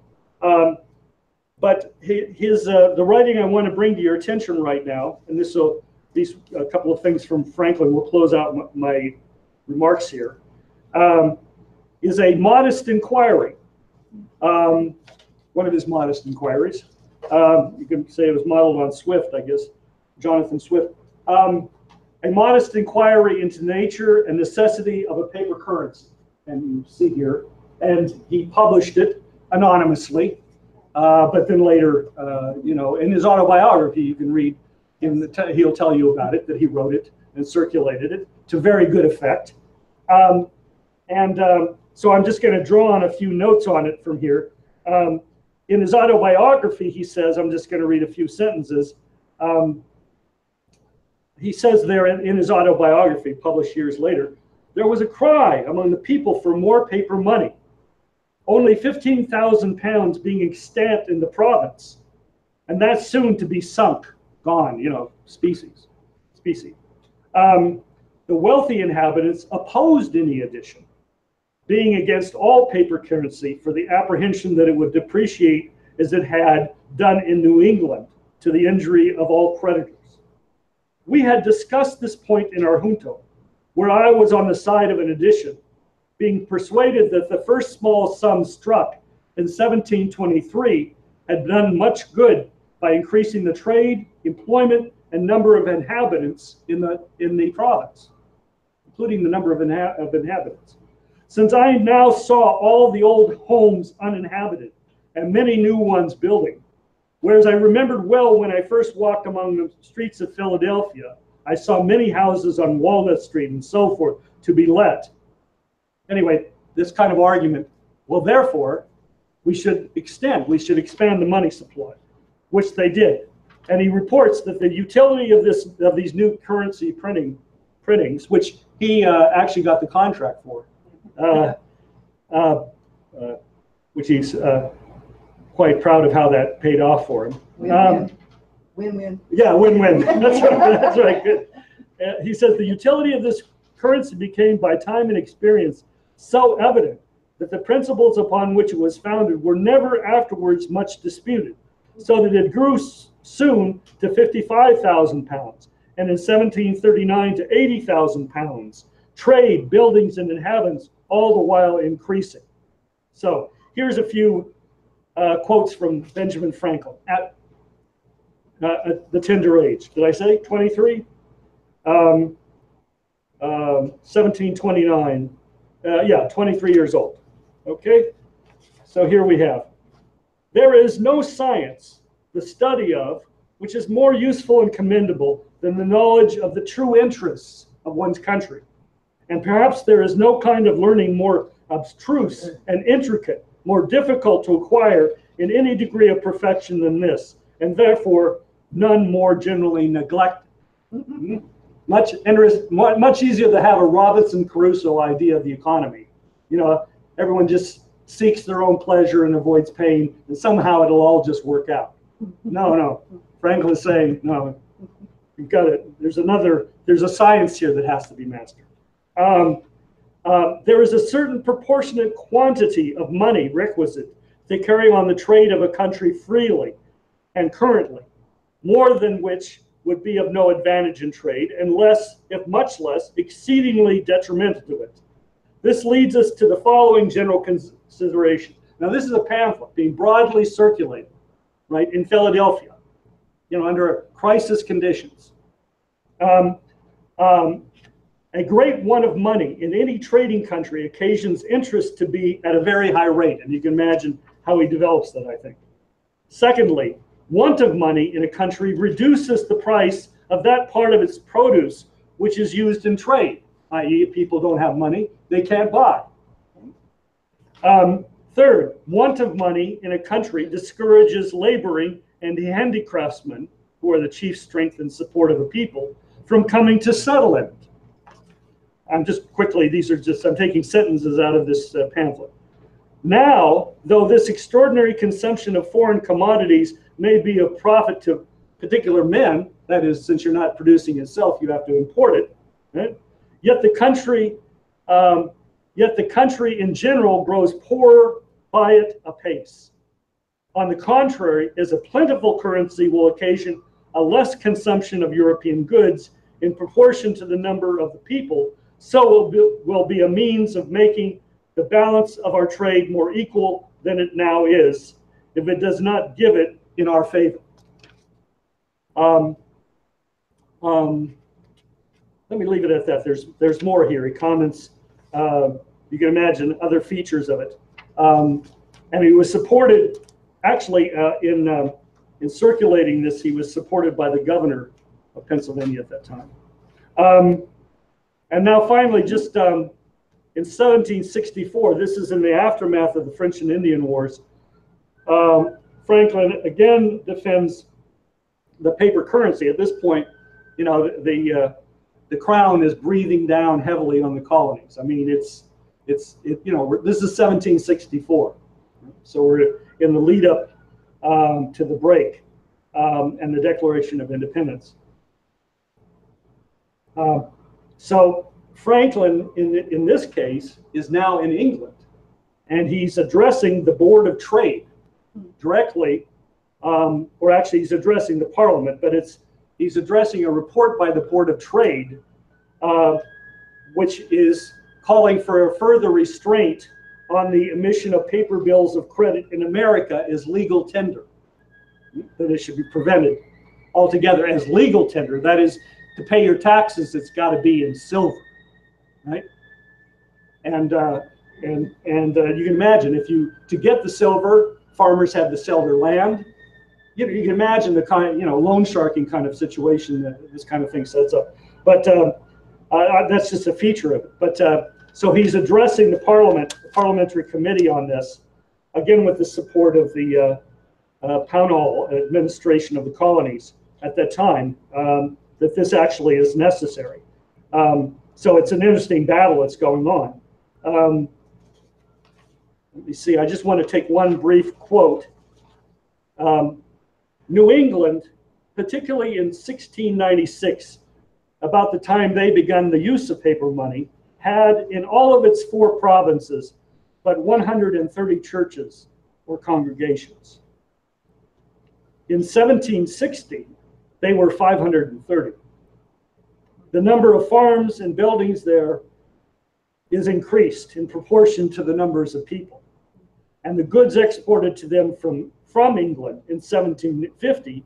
But the writing I want to bring to your attention right now, and these a couple of things from Franklin will close out my remarks here, is a modest inquiry. One of his modest inquiries. You can say it was modeled on Swift, I guess, Jonathan Swift. A modest inquiry into nature and necessity of a paper currency. And you see here, and he published it anonymously. But then later, in his autobiography, you can read he'll tell you about it, that he wrote it and circulated it to very good effect. So I'm just going to draw on a few notes on it from here. In his autobiography, he says, I'm just going to read a few sentences. He says there in his autobiography, published years later, there was a cry among the people for more paper money. Only 15,000 pounds being extant in the province, and that's soon to be sunk, gone, species. The wealthy inhabitants opposed any addition, being against all paper currency for the apprehension that it would depreciate as it had done in New England to the injury of all creditors. We had discussed this point in our junto, where I was on the side of an addition, being persuaded that the first small sum struck in 1723 had done much good by increasing the trade, employment, and number of inhabitants in the province, including the number of inhabitants. Since I now saw all the old homes uninhabited and many new ones building, whereas I remembered well when I first walked among the streets of Philadelphia, I saw many houses on Walnut Street and so forth to be let. Anyway, this kind of argument, well, therefore, we should expand the money supply, which they did. And he reports that the utility of these new currency printings, which he actually got the contract for, which he's quite proud of how that paid off for him. Win-win. Yeah, win-win. That's right. That's right. Good. He says the utility of this currency became, by time and experience, so evident that the principles upon which it was founded were never afterwards much disputed, so that it grew soon to 55,000 pounds, and in 1739 to 80,000 pounds. Trade, buildings, and inhabitants all the while increasing. So here's a few quotes from Benjamin Franklin at the tender age. Did I say 23? 1729. Yeah, 23 years old. Okay, so here we have. There is no science, the study of, which is more useful and commendable than the knowledge of the true interests of one's country. And perhaps there is no kind of learning more abstruse and intricate, more difficult to acquire in any degree of perfection than this, and therefore none more generally neglected. Much easier to have a Robinson Crusoe idea of the economy. You know, everyone just seeks their own pleasure and avoids pain, and somehow it'll all just work out. No. Franklin's saying, no, you've got it. There's a science here that has to be mastered. There is a certain proportionate quantity of money requisite to carry on the trade of a country freely and currently, more than which would be of no advantage in trade, and less, if much less, exceedingly detrimental to it. This leads us to the following general consideration. Now, this is a pamphlet being broadly circulated, right, in Philadelphia, you know, under crisis conditions. A great want of money in any trading country occasions interest to be at a very high rate, and you can imagine how he develops that, I think. Secondly, want of money in a country reduces the price of that part of its produce which is used in trade, i.e. if people don't have money, they can't buy. Third, want of money in a country discourages laboring and the handicraftsmen, who are the chief strength and support of a people, from coming to settle in it. I'm taking sentences out of this pamphlet. Now, though this extraordinary consumption of foreign commodities may be of profit to particular men, that is, since you're not producing itself, you have to import it, right? Yet the country in general grows poorer by it apace. On the contrary, as a plentiful currency will occasion a less consumption of European goods in proportion to the number of the people, so will be a means of making the balance of our trade more equal than it now is, if it does not give it in our favor. Let me leave it at that. There's more here. He comments, you can imagine other features of it. And he was supported, actually, in circulating this, he was supported by the governor of Pennsylvania at that time. And now finally, just in 1764, this is in the aftermath of the French and Indian Wars, Franklin again defends the paper currency. At this point, you know, the crown is breathing down heavily on the colonies. I mean, this is 1764, so we're in the lead up to the break and the Declaration of Independence. So Franklin, in this case, is now in England, and he's addressing the Board of Trade directly, or actually he's addressing the Parliament, but he's addressing a report by the Board of Trade, which is calling for a further restraint on the emission of paper bills of credit in America as legal tender. That it should be prevented altogether as legal tender. That is, to pay your taxes, it's got to be in silver, right? And you can imagine to get the silver, farmers had to sell their land. You can imagine the kind, loan sharking kind of situation that this kind of thing sets up. But that's just a feature of it. But so he's addressing the parliamentary committee on this, again with the support of the Pownall administration of the colonies at that time, that this actually is necessary. So it's an interesting battle that's going on. Let me see, I just want to take one brief quote. New England, particularly in 1696, about the time they began the use of paper money, had in all of its 4 provinces but 130 churches or congregations. In 1760, they were 530. The number of farms and buildings there is increased in proportion to the numbers of people. And the goods exported to them from England in 1750,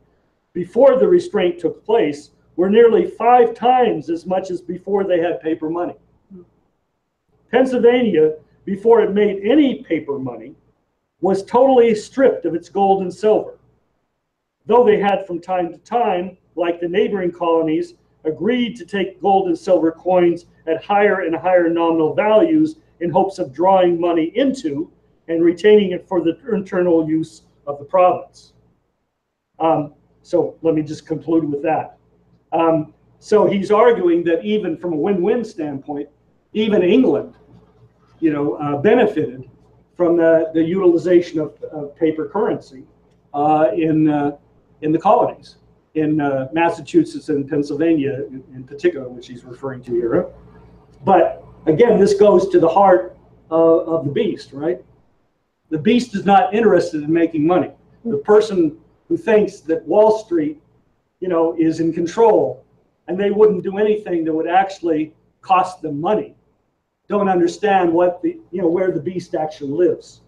before the restraint took place, were nearly 5 times as much as before they had paper money. Pennsylvania, before it made any paper money, was totally stripped of its gold and silver, though they had from time to time, like the neighboring colonies, agreed to take gold and silver coins at higher and higher nominal values in hopes of drawing money into and retaining it for the internal use of the province. So let me just conclude with that. So he's arguing that even from a win-win standpoint, even England, benefited from the utilization of paper currency in the colonies, in Massachusetts and Pennsylvania in particular, which he's referring to here. But again, this goes to the heart of the beast, right? The beast is not interested in making money. The person who thinks that Wall Street, is in control and they wouldn't do anything that would actually cost them money, don't understand what where the beast actually lives.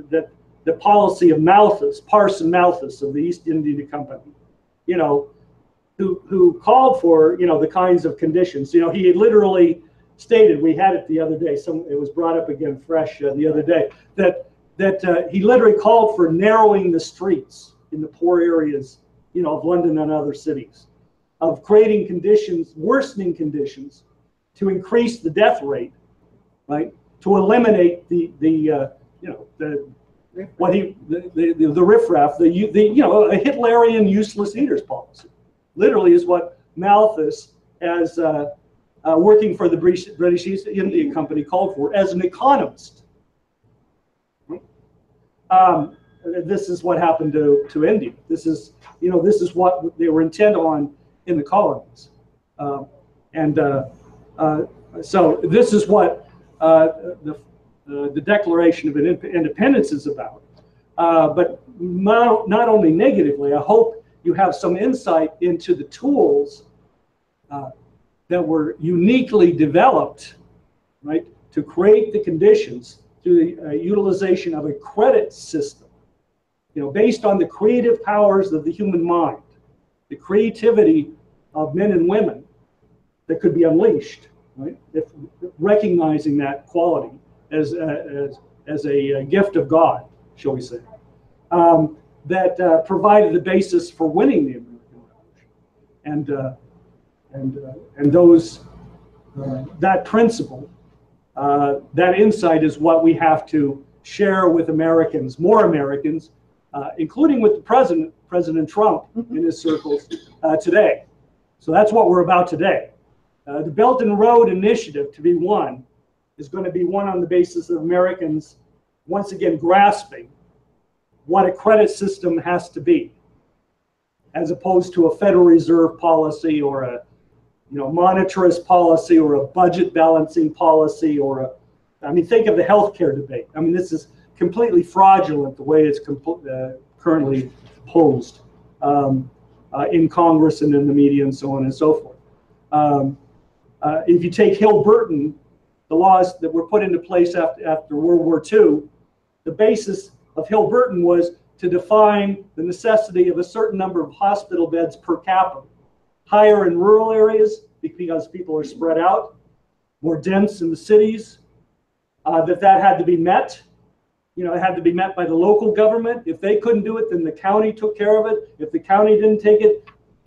That the policy of Malthus, Parson Malthus of the East India Company, who called for the kinds of conditions. He had literally stated, we had it the other day, it was brought up again fresh the other day, that he literally called for narrowing the streets in the poor areas of London and other cities, of creating conditions, worsening conditions, to increase the death rate, right? To eliminate the riffraff, a Hitlerian useless eaters policy, literally is what Malthus, as working for the British East India Company, called for as an economist. This is what happened to India. This is what they were intent on in the colonies, so this is what the Declaration of Independence is about. But not only negatively, I hope you have some insight into the tools that were uniquely developed, right, to create the conditions through the utilization of a credit system, based on the creative powers of the human mind, the creativity of men and women that could be unleashed, right? If recognizing that quality as a gift of God, shall we say, that provided the basis for winning the American Revolution, and those that principle, that insight is what we have to share with Americans, more Americans, including with the President Trump in his circles today. So that's what we're about today. The Belt and Road Initiative, to be won, is going to be won on the basis of Americans once again grasping what a credit system has to be, as opposed to a Federal Reserve policy or monetarist policy or a budget balancing policy I mean, think of the healthcare debate. I mean, this is completely fraudulent the way it's currently posed in Congress and in the media and so on and so forth. If you take Hill-Burton, the laws that were put into place after World War II, the basis of Hill-Burton was to define the necessity of a certain number of hospital beds per capita, higher in rural areas because people are spread out, more dense in the cities, that had to be met. It had to be met by the local government. If they couldn't do it, then the county took care of it. If the county didn't take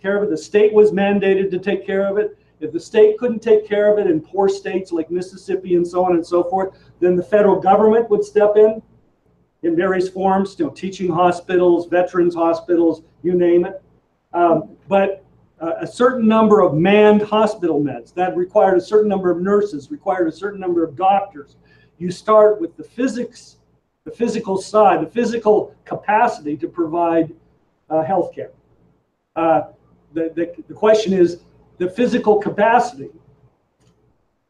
care of it, the state was mandated to take care of it. If the state couldn't take care of it in poor states like Mississippi and so on and so forth, then the federal government would step in various forms, teaching hospitals, veterans hospitals, you name it. But a certain number of manned hospital beds that required a certain number of nurses, required a certain number of doctors. You start with the physics, the physical side, the physical capacity to provide health care. The question is the physical capacity,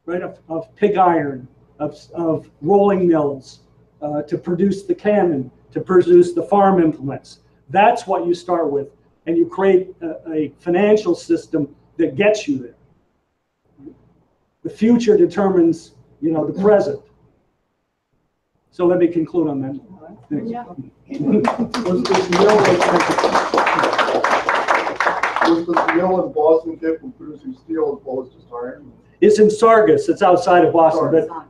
right, of pig iron, of rolling mills, to produce the cannon, to produce the farm implements. That's what you start with, and you create a financial system that gets you there. The future determines, the present. So let me conclude on that. Yeah. Was the mill in Boston capable of producing steel as well as just iron? It's in Sargus. It's outside of Boston. Sorry. But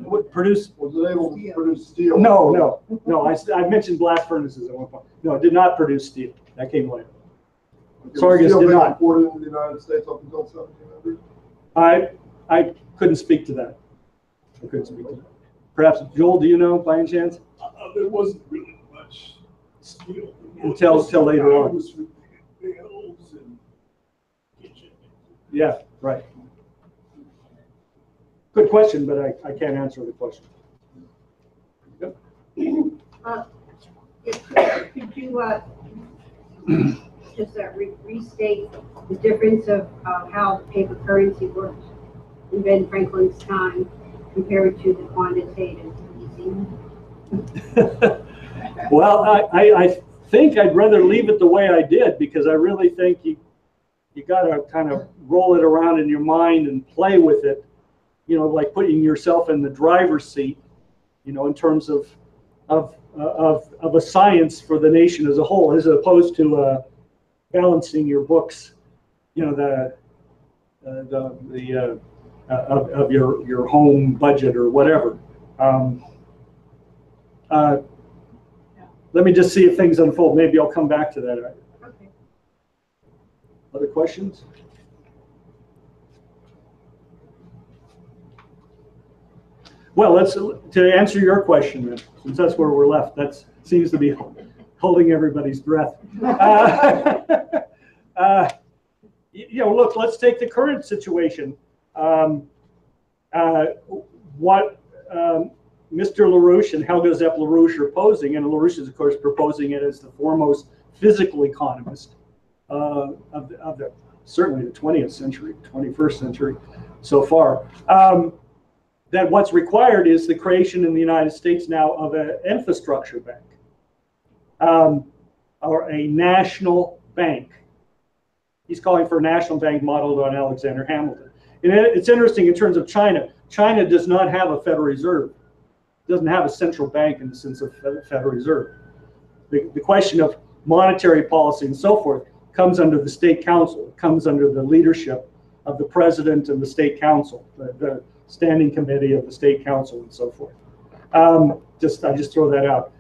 would produce? Was it able to produce steel? No. I mentioned blast furnaces at one point. No, it did not produce steel. That came later. Sargus did not. Imported into the United States up until 1700. I couldn't speak to that. I couldn't speak to that. Perhaps Joel, do you know by any chance? There wasn't really much steel Until later on. It was for bills and kitchen. Yeah, right. Good question, but I can't answer the question. Yep. Could you just restate the difference of how paper currency worked in Ben Franklin's time compared to the quantitative easing? Well, I think I'd rather leave it the way I did, because I really think you got to kind of roll it around in your mind and play with it, like putting yourself in the driver's seat, in terms of a science for the nation as a whole, as opposed to balancing your books, of your home budget or whatever. Let me just see if things unfold. Maybe I'll come back to that. Okay. Other questions? Well, to answer your question then, since that's where we're left. That seems to be holding everybody's breath. Look, let's take the current situation. What Mr. LaRouche and Helga Zepp LaRouche are posing, and LaRouche is, of course, proposing it as the foremost physical economist of certainly the 20th century, 21st century so far, that what's required is the creation in the United States now of an infrastructure bank, or a national bank. He's calling for a national bank modeled on Alexander Hamilton. And it's interesting in terms of China. China does not have a Federal Reserve. It doesn't have a central bank in the sense of Federal Reserve. The question of monetary policy and so forth comes under the State Council. It comes under the leadership of the President and the State Council, the Standing Committee of the State Council and so forth. I just throw that out.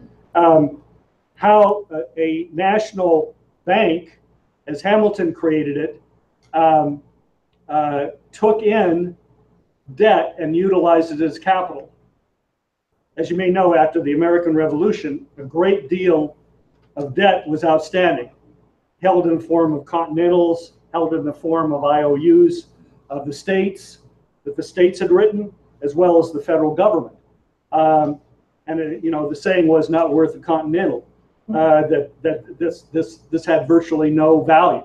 How a national bank, as Hamilton created it, took in debt and utilized it as capital. As you may know, after the American Revolution, a great deal of debt was outstanding, held in the form of continentals, held in the form of IOUs of the states that the states had written, as well as the federal government. The saying was not worth a continental. That this had virtually no value.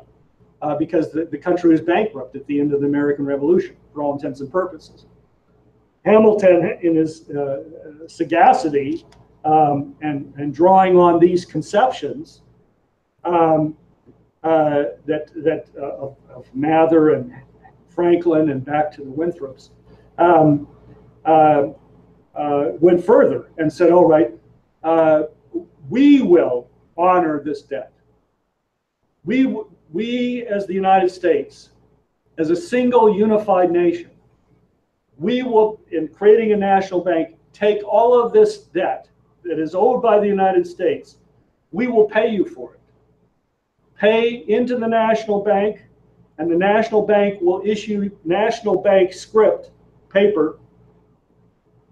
because the country was bankrupt at the end of the American Revolution, for all intents and purposes. Hamilton, in his sagacity and drawing on these conceptions of Mather and Franklin and back to the Winthrops, went further and said, all right, we will honor this debt. We as the United States, as a single unified nation, we will, in creating a national bank, take all of this debt that is owed by the United States. We will pay you for it. Pay into the national bank, and the national bank will issue national bank script paper,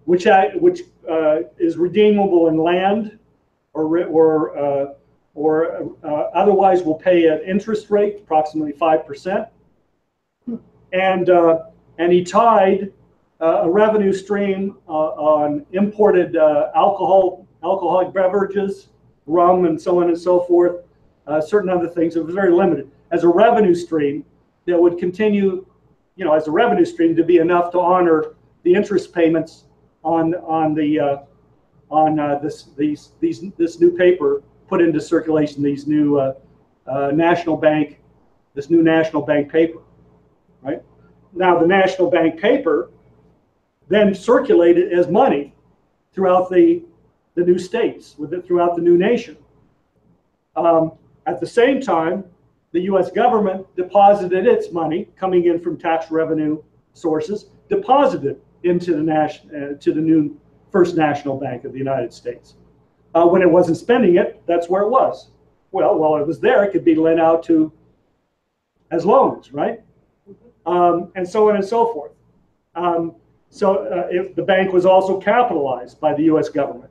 which is redeemable in land, or otherwise will pay an interest rate, approximately 5%. And he tied a revenue stream on imported alcoholic beverages, rum, and so on and so forth, certain other things. It was very limited as a revenue stream that would continue, as a revenue stream to be enough to honor the interest payments on this new paper put into circulation, these new national bank paper, right? Now the national bank paper then circulated as money throughout the new states, throughout the new nation. At the same time, the U.S. government deposited its money coming in from tax revenue sources, deposited into the new First National Bank of the United States. When it wasn't spending it, that's where it was. Well, while it was there, it could be lent out as loans, right? And so on and so forth. If the bank was also capitalized by the U.S. government.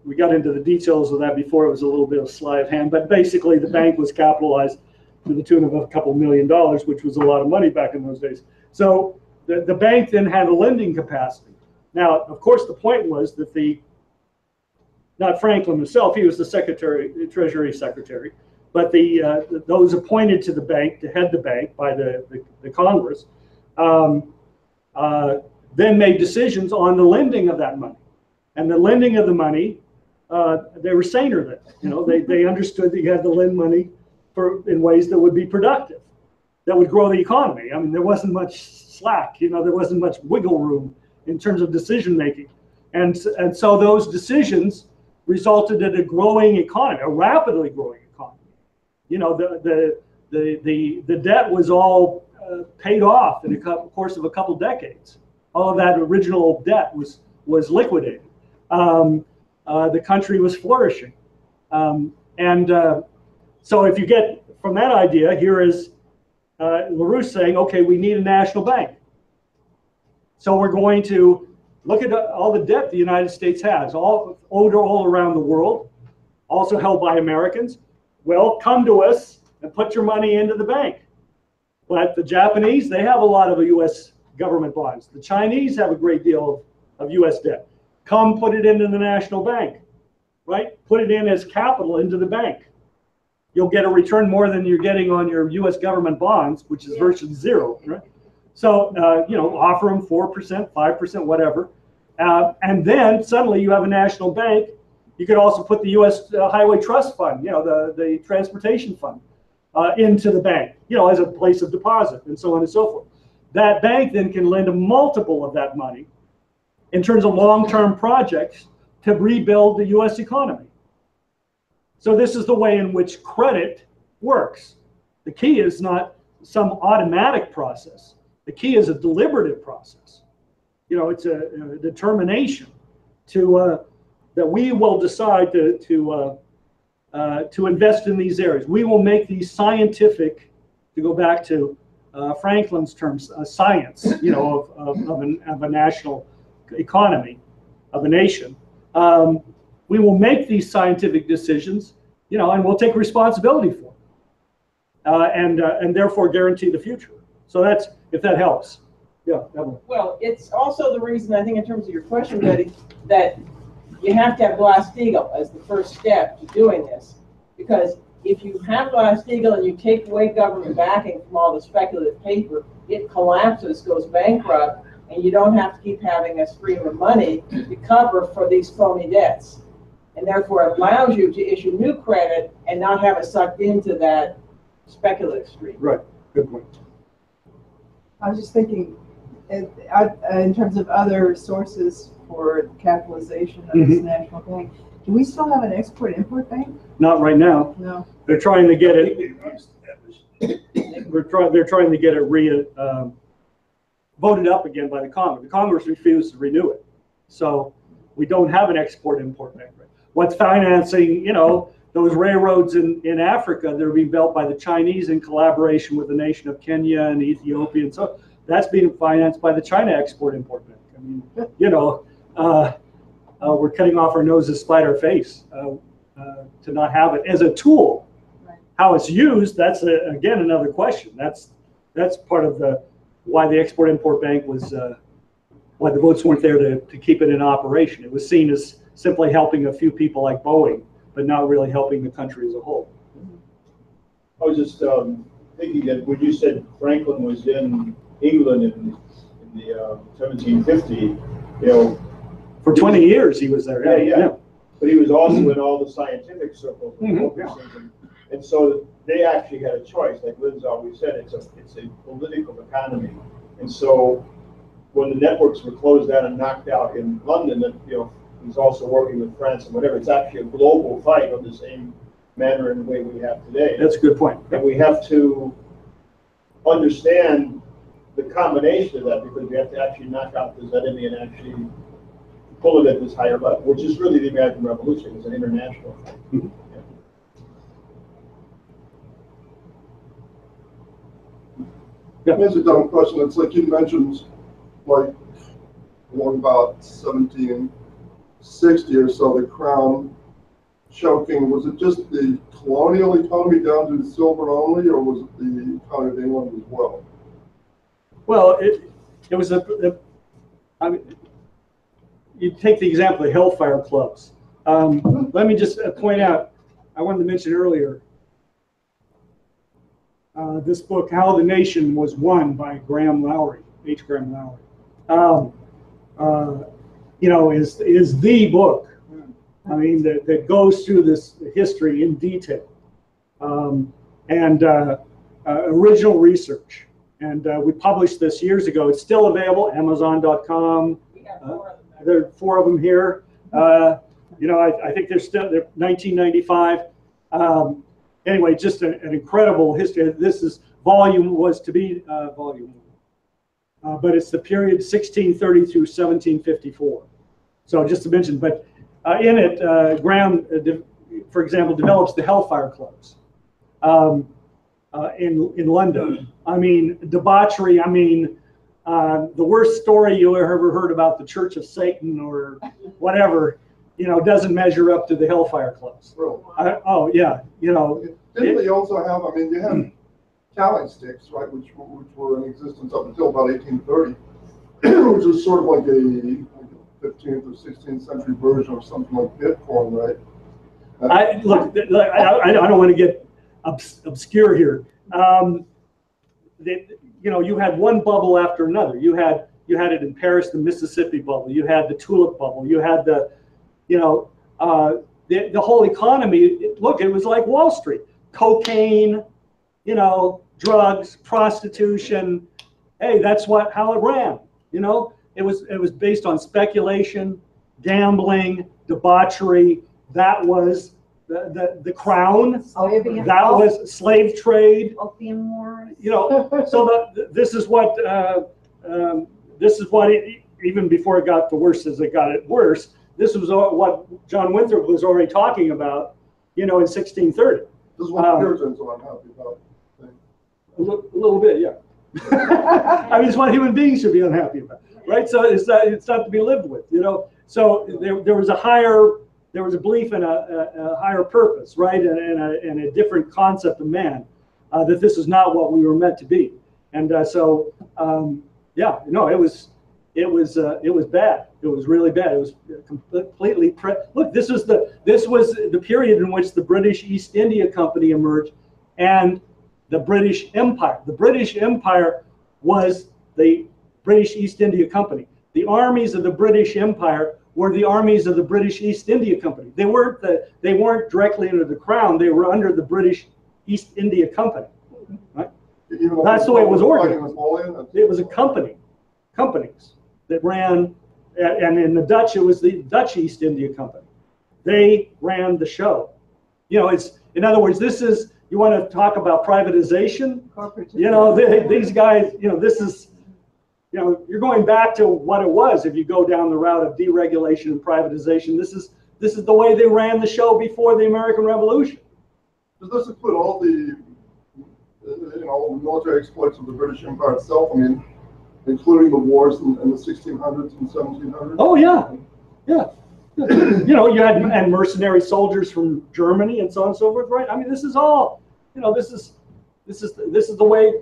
We got into the details of that before. It was a little bit of sleight of hand, but basically the bank was capitalized to the tune of a couple $1 million, which was a lot of money back in those days. So the bank then had a lending capacity. Now, of course, the point was that not Franklin himself, he was the Treasury Secretary, but those appointed to the bank to head the bank by the Congress then made decisions on the lending of that money. And the lending of the money, they were saner then. They understood that you had to lend money in ways that would be productive, that would grow the economy. I mean, there wasn't much slack. There wasn't much wiggle room in terms of decision making, and so those decisions resulted in a growing economy, a rapidly growing economy. The debt was all paid off in the course of a couple decades. All of that original debt was liquidated. The country was flourishing, so if you get from that idea, here is LaRouche saying, okay, we need a national bank. So we're going to look at all the debt the United States has, all around the world, also held by Americans. Well, come to us and put your money into the bank. But the Japanese, they have a lot of U.S. government bonds. The Chinese have a great deal of U.S. debt. Come put it into the national bank, right? Put it in as capital into the bank. You'll get a return more than you're getting on your U.S. government bonds, which is virtually zero, right? So, offer them 4%, 5%, whatever. And then suddenly you have a national bank. You could also put the U.S. Highway Trust Fund, the transportation fund, into the bank, as a place of deposit and so on and so forth. That bank then can lend a multiple of that money in terms of long-term projects to rebuild the U.S. economy. So this is the way in which credit works. The key is not some automatic process. The key is a deliberative process. It's a determination that we will decide to invest in these areas. We will make these scientific, to go back to Franklin's terms, science, of a national economy, of a nation. We will make these scientific decisions, and we'll take responsibility for them, and therefore guarantee the future. So that's, if that helps. Yeah, Evelyn. Well, it's also the reason, I think, in terms of your question, Betty, that you have to have Glass-Steagall as the first step to doing this, because if you have Glass-Steagall and you take away government backing from all the speculative paper, it collapses, goes bankrupt, and you don't have to keep having a stream of money to cover for these phony debts. And therefore it allows you to issue new credit and not have it sucked into that speculative stream. Right, good point. I was just thinking, in terms of other sources for capitalization of this national bank, do we still have an export-import bank? Not right now. No. They're trying to get it. They're trying to get it voted up again by the Congress. The Congress refused to renew it, so we don't have an export-import bank. What's financing, you know, those railroads in Africa that are being built by the Chinese in collaboration with the nation of Kenya and Ethiopia, and so that's being financed by the China Export-Import Bank. I mean, you know, we're cutting off our nose to spite our face to not have it as a tool. Right. How it's used, that's again another question. That's part of why the Export-Import Bank was why the votes weren't there to keep it in operation. It was seen as simply helping a few people like Boeing, but not really helping the country as a whole. I was just thinking that when you said Franklin was in England in the 1750, you know, for 20 years he was there. Yeah. But he was also in all the scientific circles, and so they actually had a choice. Like Lynn's always said, it's a political economy, and so when the networks were closed down and knocked out in London, that, you know, he's also working with France and whatever. It's actually a global fight of the same manner and way we have today. That's a good point. And we have to understand the combination of that, because we have to actually knock out this enemy and actually pull it at this higher level, which is really the American Revolution. It's an international thing. Here's a dumb question. It's like you mentioned, like, along about 1760 or so, the crown choking. Was it just the colonial economy down to the silver only, or was it the economy of England as well? Well, it was I mean, you take the example of Hellfire clubs. Let me just point out, I wanted to mention earlier, this book, How the Nation Was Won by Graham Lowry, H. Graham Lowry. You know, is the book. I mean, that goes through this history in detail, and original research. And we published this years ago. It's still available, Amazon.com. There are 4 of them here. You know, I think they're 1995. Anyway, just an incredible history. This is was to be volume, but it's the period 1630 through 1754. So just to mention, but in it, Graham, for example, develops the Hellfire clubs in London. I mean, debauchery. I mean, the worst story you ever heard about the Church of Satan or whatever, you know, doesn't measure up to the Hellfire clubs. Really? Oh yeah, you know. Didn't they also have? I mean, you had tallying sticks, right, which were in existence up until about 1830, which was sort of like a 15th or 16th century version of something like Bitcoin, right? I don't want to get obscure here. You know, you had one bubble after another. You had it in Paris, the Mississippi bubble. You had the tulip bubble. You had the, you know, the whole economy. It was like Wall Street. Cocaine, you know, drugs, prostitution. Hey, that's how it ran. You know, it was based on speculation, gambling, debauchery. That was the crown. That was slave trade. Opium wars. You know, so this is what even before it got the worst as it got it worse. This was what John Winthrop was already talking about, you know, in 1630. This is what the Puritans are unhappy about. A little bit, yeah. I mean, it's what human beings should be unhappy about, right? So it's not to be lived with, you know. So there was a belief in a higher purpose, right, and a different concept of man, that this is not what we were meant to be, and yeah, no, it was it was bad. It was really bad. It was completely look. This was the period in which the British East India Company emerged, and the British Empire. The British Empire was the British East India Company. The armies of the British Empire were the armies of the British East India Company. They weren't directly under the crown. They were under the British East India Company. Right? That's the way it was organized. It was a company, companies that ran, and in the Dutch, it was the Dutch East India Company. They ran the show. You know, it's, in other words, this is, you want to talk about privatization? You know, these guys, you know, this is, you know, you're going back to what it was if you go down the route of deregulation and privatization. This is the way they ran the show before the American Revolution. Does this include all the, you know, military exploits of the British Empire itself? I mean, including the wars in the 1600s and 1700s? Oh, yeah. Yeah. You know, you had and mercenary soldiers from Germany and so on and so forth, right? I mean, this is all, you know, this is the way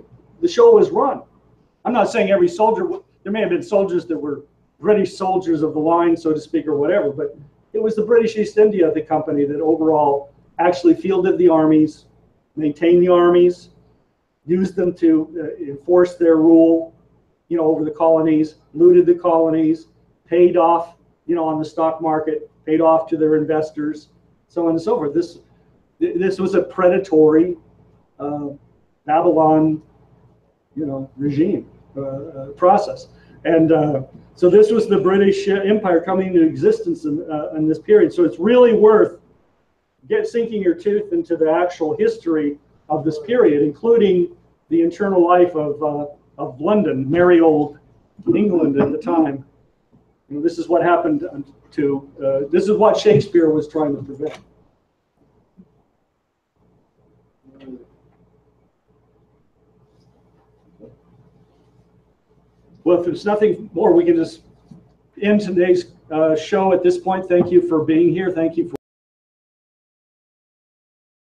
the show was run. I'm not saying every soldier, there may have been soldiers that were British soldiers of the line, so to speak, or whatever, but it was the British East India, the company, that overall actually fielded the armies, maintained the armies, used them to enforce their rule, you know, over the colonies, looted the colonies, paid off, you know, on the stock market, paid off to their investors, so on and so forth. This was a predatory Babylon, you know, regime process, and so this was the British Empire coming into existence in this period. So it's really worth sinking your tooth into the actual history of this period, including the internal life of London, merry old England at the time. You know, this is what happened to. This is what Shakespeare was trying to prevent. Well, if there's nothing more, we can just end today's show at this point. Thank you for being here. Thank you for